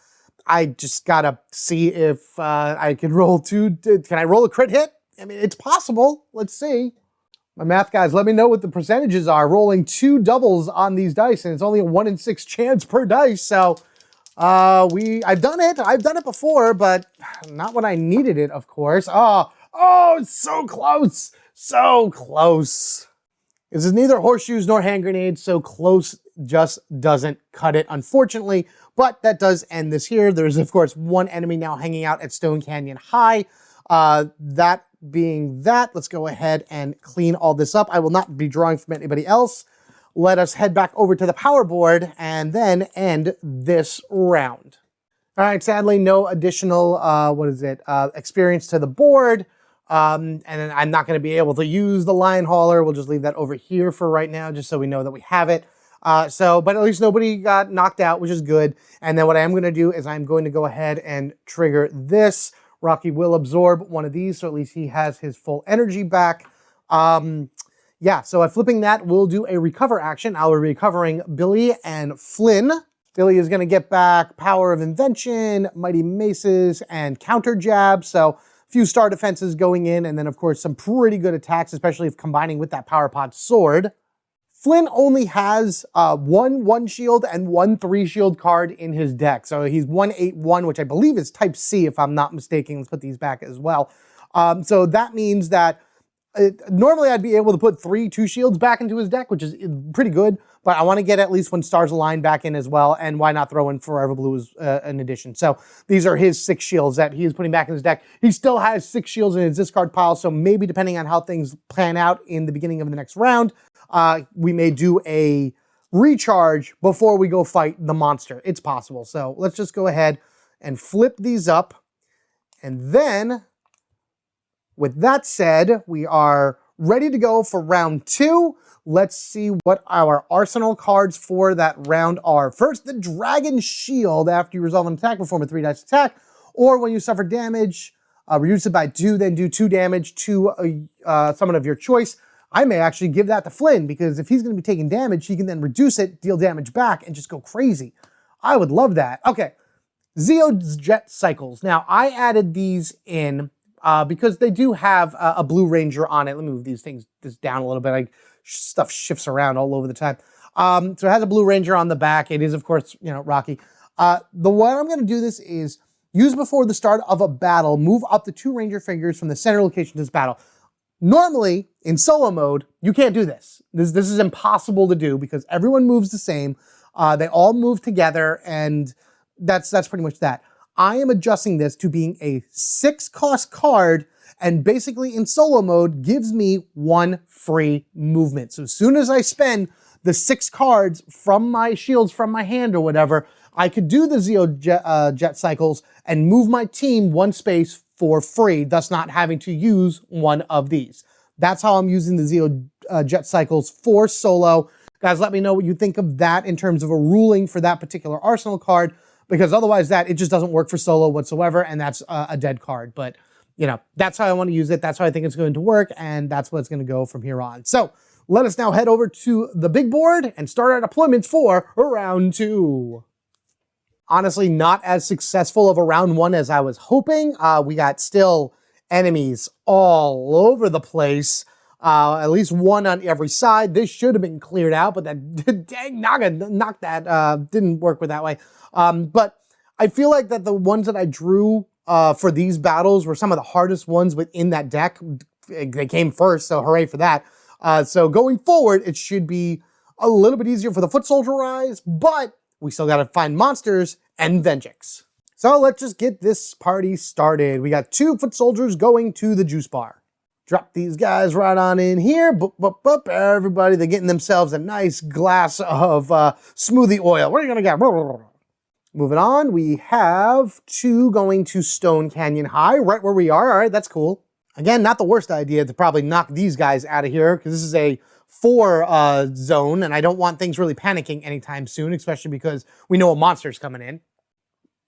I just gotta see if I can roll 2, can I roll a crit hit? I mean, it's possible. Let's see. My math guys, let me know what the percentages are. Rolling 2 doubles on these dice, and it's only a 1 in 6 chance per dice. So I've done it before, but not when I needed it, of course. Oh, it's so close. So close. This is neither horseshoes nor hand grenades, so close just doesn't cut it, unfortunately. But that does end this here. There's, of course, 1 enemy now hanging out at Stone Canyon High. That being that, let's go ahead and clean all this up. I will not be drawing from anybody else. Let us head back over to the power board and then end this round. All right, sadly, no additional, experience to the board. And then I'm not going to be able to use the line hauler. We'll just leave that over here for right now, just so we know that we have it. But at least nobody got knocked out, which is good. And then what I am going to do is I'm going to go ahead and trigger this. Rocky will absorb 1 of these, so at least he has his full energy back. Yeah, so by flipping that, we'll do a recover action. I'll be recovering Billy and Flynn. Billy is going to get back Power of Invention, Mighty Maces, and Counter Jab. So a few star defenses going in, and then, of course, some pretty good attacks, especially if combining with that Power Pod Sword. Flynn only has 1 shield and 1 3 shield card in his deck. So he's 1-8-1, which I believe is type C, if I'm not mistaken. Let's put these back as well. So that means that normally I'd be able to put 3 2 shields back into his deck, which is pretty good. But I want to get at least when Stars Align back in as well. And why not throw in Forever Blue as an addition? So these are his 6 shields that he is putting back in his deck. He still has 6 shields in his discard pile. So maybe depending on how things plan out in the beginning of the next round, we may do a recharge before we go fight the monster. It's possible. So let's just go ahead and flip these up. And then, with that said, we are ready to go for round 2. Let's see what our arsenal cards for that round are. First, the Dragon Shield. After you resolve an attack, perform a 3 dice attack. Or when you suffer damage, reduce it by 2, then do 2 damage to someone of your choice. I may actually give that to Flynn, because if he's going to be taking damage, he can then reduce it, deal damage back, and just go crazy. I would love that. Okay, Zeo's Jet Cycles. Now, I added these in because they do have a Blue Ranger on it. Let me move this down a little bit. Like, stuff shifts around all over the time. So it has a Blue Ranger on the back. It is, of course, Rocky. The way I'm going to do this is use before the start of a battle, move up to 2 Ranger figures from the center location of this battle. Normally, in solo mode, you can't do this. This is impossible to do because everyone moves the same. They all move together, and that's pretty much that. I am adjusting this to being a 6-cost card, and basically in solo mode gives me 1 free movement. So as soon as I spend the 6 cards from my shields from my hand or whatever, I could do the Zeo jet cycles and move my team 1 space for free, thus not having to use one of these. That's how I'm using the Zeo jet cycles for solo. Guys, let me know what you think of that in terms of a ruling for that particular Arsenal card, because otherwise it just doesn't work for solo whatsoever, and that's a dead card. But, you know, that's how I want to use it. That's how I think it's going to work, and that's what's going to go from here on. So let us now head over to the big board and start our deployments for round 2. Honestly, not as successful of a round 1 as I was hoping. We got still enemies all over the place. At least 1 on every side. This should have been cleared out, but that dang knock that didn't work with that way. But I feel like that the ones that I drew for these battles were some of the hardest ones within that deck. They came first, so hooray for that. So going forward, it should be a little bit easier for the Foot Soldier Rise, but we still got to find monsters and Venjix. So let's just get this party started. We got 2 Foot Soldiers going to the juice bar. Drop these guys right on in here. Boop, boop, boop. Everybody, they're getting themselves a nice glass of smoothie oil. What are you going to get? Moving on, we have 2 going to Stone Canyon High, right where we are. All right, that's cool. Again, not the worst idea to probably knock these guys out of here, because this is a 4 zone, and I don't want things really panicking anytime soon, especially because we know a monster's coming in.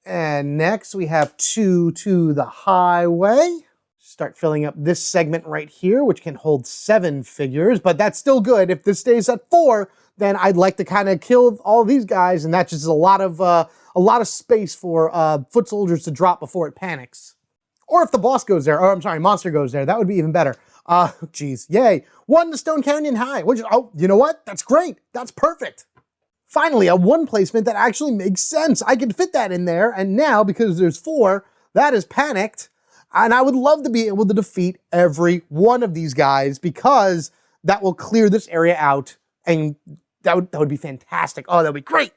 And next, we have 2 to the highway. Start filling up this segment right here, which can hold 7 figures, but that's still good. If this stays at 4, then I'd like to kind of kill all these guys, and that's just a lot of space for Foot Soldiers to drop before it panics. Or if the boss goes there, or I'm sorry, monster goes there, that would be even better. Geez, yay. 1 to Stone Canyon High, which, oh, you know what? That's great. That's perfect. Finally, a 1 placement that actually makes sense. I can fit that in there, and now, because there's 4, that is panicked, and I would love to be able to defeat every one of these guys, because that will clear this area out, and that would be fantastic. Oh, that would be great.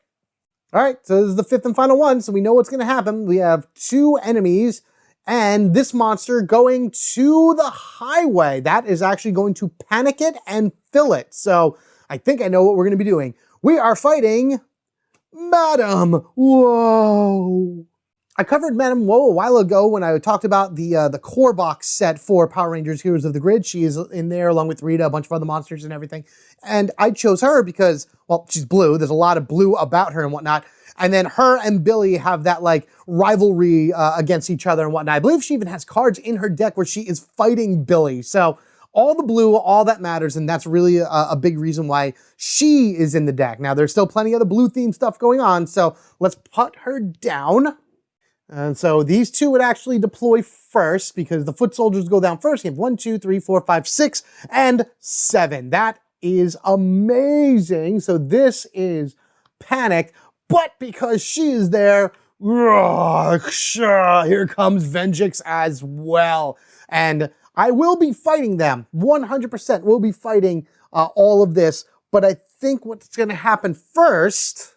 All right, so this is the 5th and final one, so we know what's going to happen. We have 2 enemies, and this monster going to the highway. That is actually going to panic it and fill it. So I think I know what we're going to be doing. We are fighting Madam Whoa. I covered Madam Whoa a while ago when I talked about the core box set for Power Rangers Heroes of the Grid. She is in there along with Rita, a bunch of other monsters and everything. And I chose her because, well, she's blue. There's a lot of blue about her and whatnot. And then her and Billy have that like rivalry against each other and whatnot. I believe she even has cards in her deck where she is fighting Billy. So all the blue, all that matters, and that's really a big reason why she is in the deck. Now, there's still plenty of the blue theme stuff going on, so let's put her down. And so these 2 would actually deploy first, because the Foot Soldiers go down first. You have 1, 2, 3, 4, 5, 6, and 7. That is amazing. So this is panic, but because she is there, here comes Venjix as well. And I will be fighting them. 100% will be fighting all of this. But I think what's going to happen first,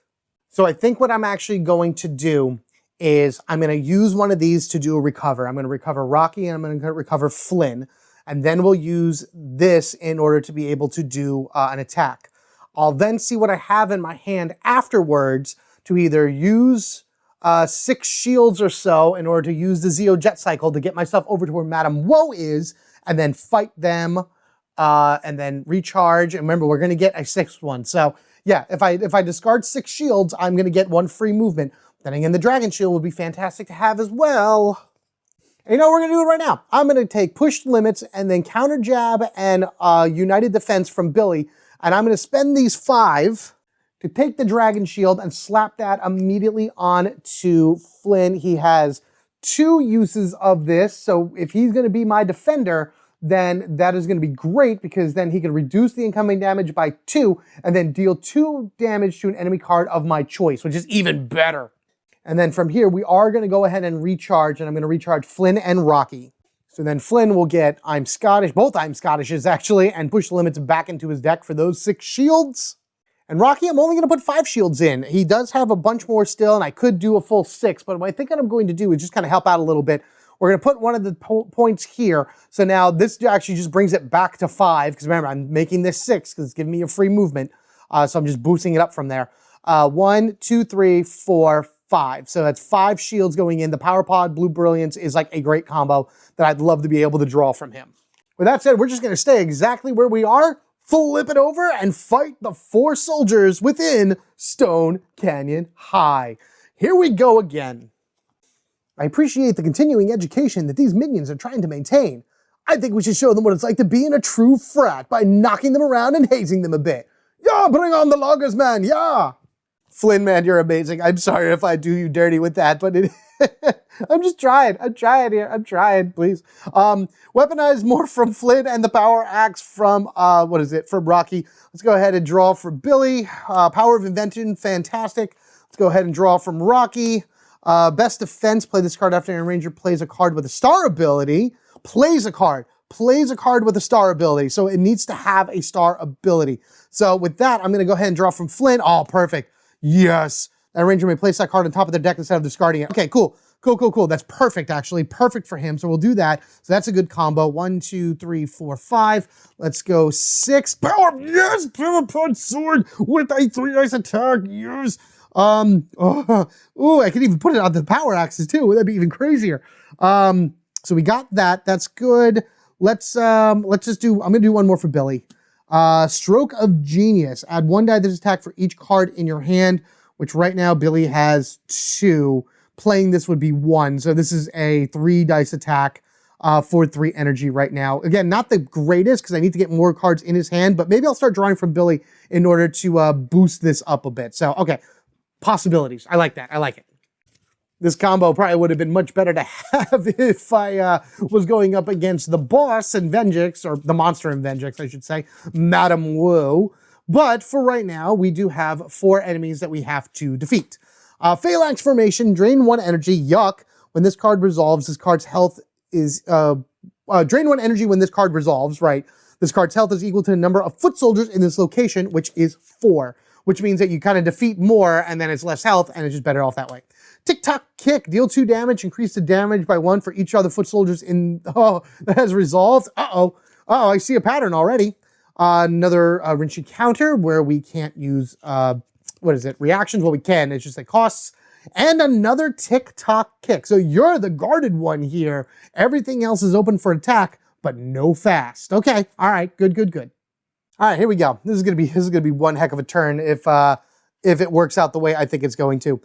so I think what I'm actually going to do is I'm going to use one of these to do a recover. I'm going to recover Rocky and I'm going to recover Flynn. And then we'll use this in order to be able to do an attack. I'll then see what I have in my hand afterwards to either use 6 shields or so in order to use the Zeo jet cycle to get myself over to where Madam Woe is, and then fight them, and then recharge. And remember, we're going to get a 6th one. So yeah, if I discard 6 shields, I'm going to get 1 free movement. Then again, the Dragon Shield would be fantastic to have as well. And you know what we're going to do it right now? I'm going to take Push Limits and then Counter Jab and United Defense from Billy. And I'm going to spend these 5 to take the Dragon Shield and slap that immediately on to Flynn. He has 2 uses of this. So if he's going to be my defender, then that is going to be great, because then he can reduce the incoming damage by 2 and then deal 2 damage to an enemy card of my choice, which is even better. And then from here, we are going to go ahead and recharge, and I'm going to recharge Flynn and Rocky. So then Flynn will get I'm Scottish, both I'm Scottishes actually, and push limits back into his deck for those 6 shields. And Rocky, I'm only going to put 5 shields in. He does have a bunch more still, and I could do a full 6, but what I think what I'm going to do is just kind of help out a little bit. We're going to put one of the points here. So now this actually just brings it back to 5, because remember, I'm making this 6 because it's giving me a free movement. So I'm just boosting it up from there. 1, 2, 3, 4, 5. So that's 5 shields going in. The Power Pod Blue Brilliance is like a great combo that I'd love to be able to draw from him. With that said, we're just going to stay exactly where we are, flip it over, and fight the 4 soldiers within Stone Canyon High. Here we go again. I appreciate the continuing education that these minions are trying to maintain. I think we should show them what it's like to be in a true frat by knocking them around and hazing them a bit. Yeah, bring on the loggers, man, yeah! Flynn, man, you're amazing. I'm sorry if I do you dirty with that, but I'm just trying. I'm trying here. I'm trying, please. Weaponize more from Flynn and the Power Axe from, from Rocky. Let's go ahead and draw for Billy. Power of Invention, fantastic. Let's go ahead and draw from Rocky. Best Defense, play this card after a ranger plays a card with a star ability. Plays a card with a star ability. So it needs to have a star ability. So with that, I'm going to go ahead and draw from Flynn. Oh, perfect. Yes. That ranger may place that card on top of their deck instead of discarding it. Okay, cool. Cool. That's perfect, actually. Perfect for him. So we'll do that. So that's a good combo. 1, 2, 3, 4, 5. Let's go 6. Power. Yes. Power Pod Sword with a 3 dice attack. Yes. I could even put it on the power axes too. That'd be even crazier. So we got that. That's good. Let's just do, I'm going to do one more for Billy. Stroke of Genius. Add 1 die this attack for each card in your hand, which right now Billy has 2. Playing this would be 1. So this is a 3 dice attack for 3 energy right now. Again, not the greatest because I need to get more cards in his hand, but maybe I'll start drawing from Billy in order to boost this up a bit. So, okay. Possibilities. I like that. I like it. This combo probably would have been much better to have if I was going up against the boss in Venjix, or the monster in Venjix, I should say, Madam Wu. But for right now, we do have 4 enemies that we have to defeat. Phalanx Formation, drain 1 energy, yuck. When this card resolves, this card's health is, drain 1 energy when this card resolves, right? This card's health is equal to the number of foot soldiers in this location, which is 4. Which means that you kind of defeat more and then it's less health and it's just better off that way. Tick-tock kick, deal 2 damage, increase the damage by 1 for each other foot soldiers in, that has resolved. I see a pattern already. Another Rinchi counter where we can't use, reactions? Well, we can, it's just like costs. And another tick-tock kick. So you're the guarded one here. Everything else is open for attack, but no fast. Okay, all right, good. All right, here we go. This is gonna be one heck of a turn if it works out the way I think it's going to.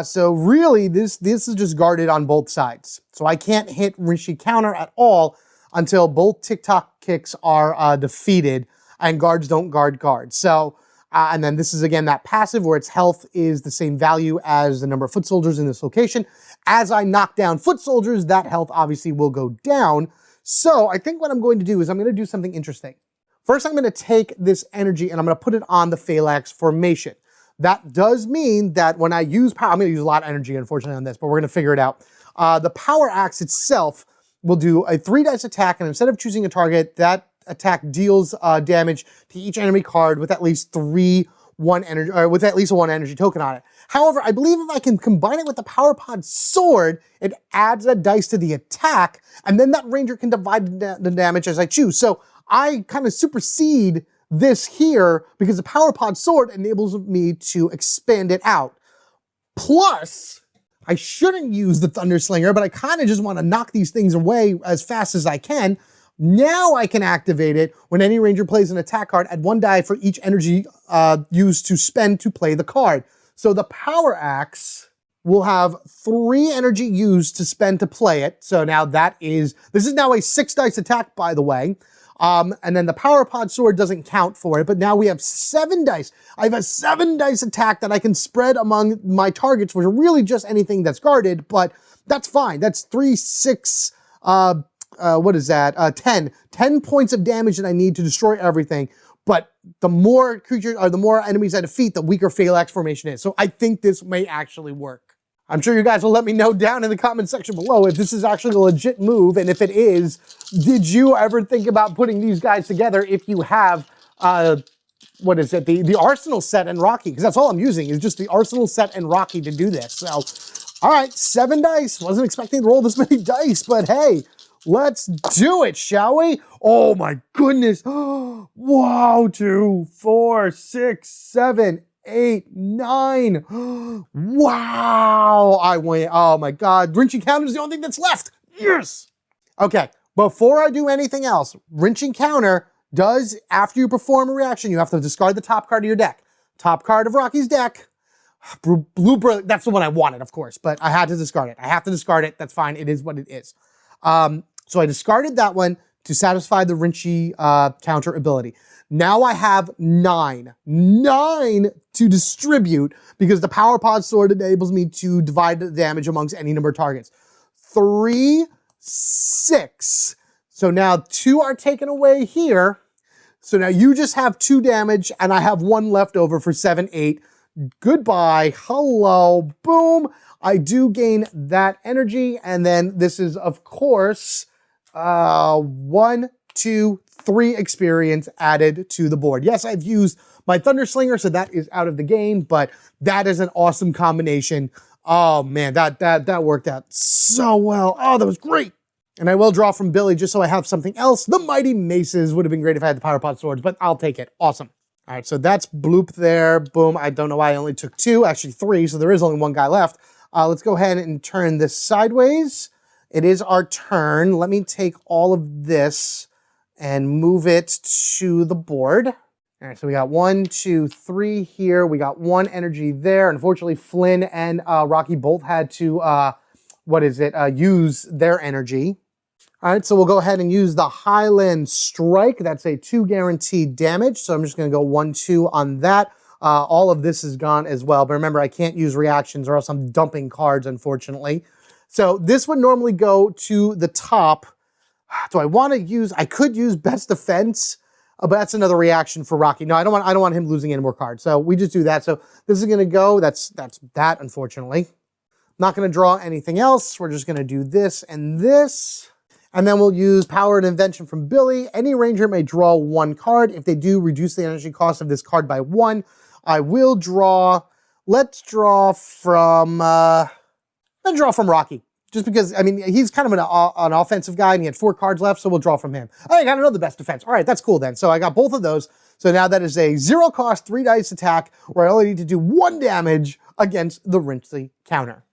So really, this is just guarded on both sides. So I can't hit Rishi counter at all until both tick-tock kicks are defeated, and guards don't guard guards. So, and then this is again that passive where its health is the same value as the number of foot soldiers in this location. As I knock down foot soldiers, that health obviously will go down. So I think what I'm going to do is I'm going to do something interesting. First, I'm going to take this energy and I'm going to put it on the Phalanx Formation. That does mean that when I use power, I'm going to use a lot of energy, unfortunately, on this, but we're going to figure it out. The Power Axe itself will do a 3 dice attack, and instead of choosing a target, that attack deals damage to each enemy card with at least one energy token on it. However, I believe if I can combine it with the Power Pod Sword, it adds a dice to the attack, and then that ranger can divide the damage as I choose. So I kind of supersede this here because the Power Pod Sword enables me to expand it out. Plus, I shouldn't use the Thunder Slinger, but I kind of just want to knock these things away as fast as I can. Now I can activate it when any ranger plays an attack card, add 1 die for each energy used to spend to play the card. So the Power Axe will have 3 energy used to spend to play it. So now this is now a 6 dice attack, by the way. And then the Power Pod Sword doesn't count for it, but now we have 7 dice. I have a 7 dice attack that I can spread among my targets, which are really just anything that's guarded, but that's fine. That's 3, 6, 10. 10 points of damage that I need to destroy everything. But the more creatures, or the more enemies I defeat, the weaker Phalanx Formation is. So I think this may actually work. I'm sure you guys will let me know down in the comment section below if this is actually a legit move, and if it is, did you ever think about putting these guys together if you have what is it? The Arsenal set and Rocky, because that's all I'm using is just the Arsenal set and Rocky to do this. So, all right, 7 dice. Wasn't expecting to roll this many dice, but hey, let's do it, shall we? Oh my goodness. Wow, 2, 4, 6, 7, 8, 9. Wow, I win. Oh my God. Wrenching counter is the only thing that's left. Yes. Okay, before I do anything else, wrenching counter does, after you perform a reaction, you have to discard the top card of your deck. Top card of Rocky's deck. Blue Brilliant, that's the one I wanted, of course, but I had to discard it. I have to discard it. That's fine. It is what it is. So I discarded that one to satisfy the Wrenchy counter ability. Now I have 9 to distribute because the Power Pod Sword enables me to divide the damage amongst any number of targets. 3, 6. So now 2 are taken away here. So now you just have 2 damage and I have 1 left over for 7, 8. Goodbye. Hello. Boom. I do gain that energy. And then this is, of course, 1, 2, 3 experience added to the board. Yes, I've used my Thunder Slinger, so that is out of the game, but that is an awesome combination. Oh man, that worked out so well. Oh, that was great. And I will draw from Billy just so I have something else. The Mighty Maces would have been great if I had the Power Pod Swords, but I'll take it. Awesome. All right, so that's bloop there. Boom. I don't know why I only took 2, actually 3, so there is only 1 guy left. Let's go ahead and turn this sideways. It is our turn. Let me take all of this and move it to the board. All right, so we got 1, 2, 3 here. We got 1 energy there. Unfortunately, Flynn and Rocky both had to, use their energy. All right, so we'll go ahead and use the Highland Strike. That's a 2 guaranteed damage. So I'm just gonna go 1, 2 on that. All of this is gone as well. But remember, I can't use reactions or else I'm dumping cards, unfortunately. So this would normally go to the top. Do I want to use, I could use Best Defense, but that's another reaction for Rocky. No, I don't want him losing any more cards. So we just do that. So this is gonna go, that's that, unfortunately. Not gonna draw anything else. We're just gonna do this and this. And then we'll use Power and Invention from Billy. Any ranger may draw 1 card. If they do, reduce the energy cost of this card by 1. I will draw, let's draw from Rocky. Just because, I mean, he's kind of an offensive guy and he had 4 cards left, so we'll draw from him. Oh, I got another Best Defense. All right, that's cool then. So I got both of those. So now that is a 0 cost, 3 dice attack where I only need to do 1 damage against the Wrenchy counter.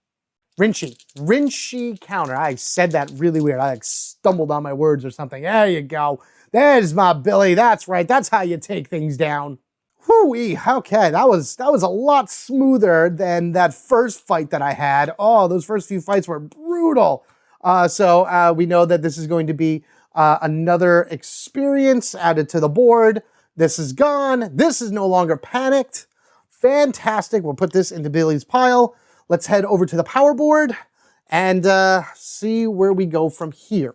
Wrenchy counter. I said that really weird. I like stumbled on my words or something. There you go. There's my Billy. That's right. That's how you take things down. Whoo-wee. Okay, that was a lot smoother than that first fight that I had. Oh, those first few fights were brutal. So we know that this is going to be another experience added to the board. This is gone. This is no longer panicked. Fantastic. We'll put this into Billy's pile. Let's head over to the power board and see where we go from here.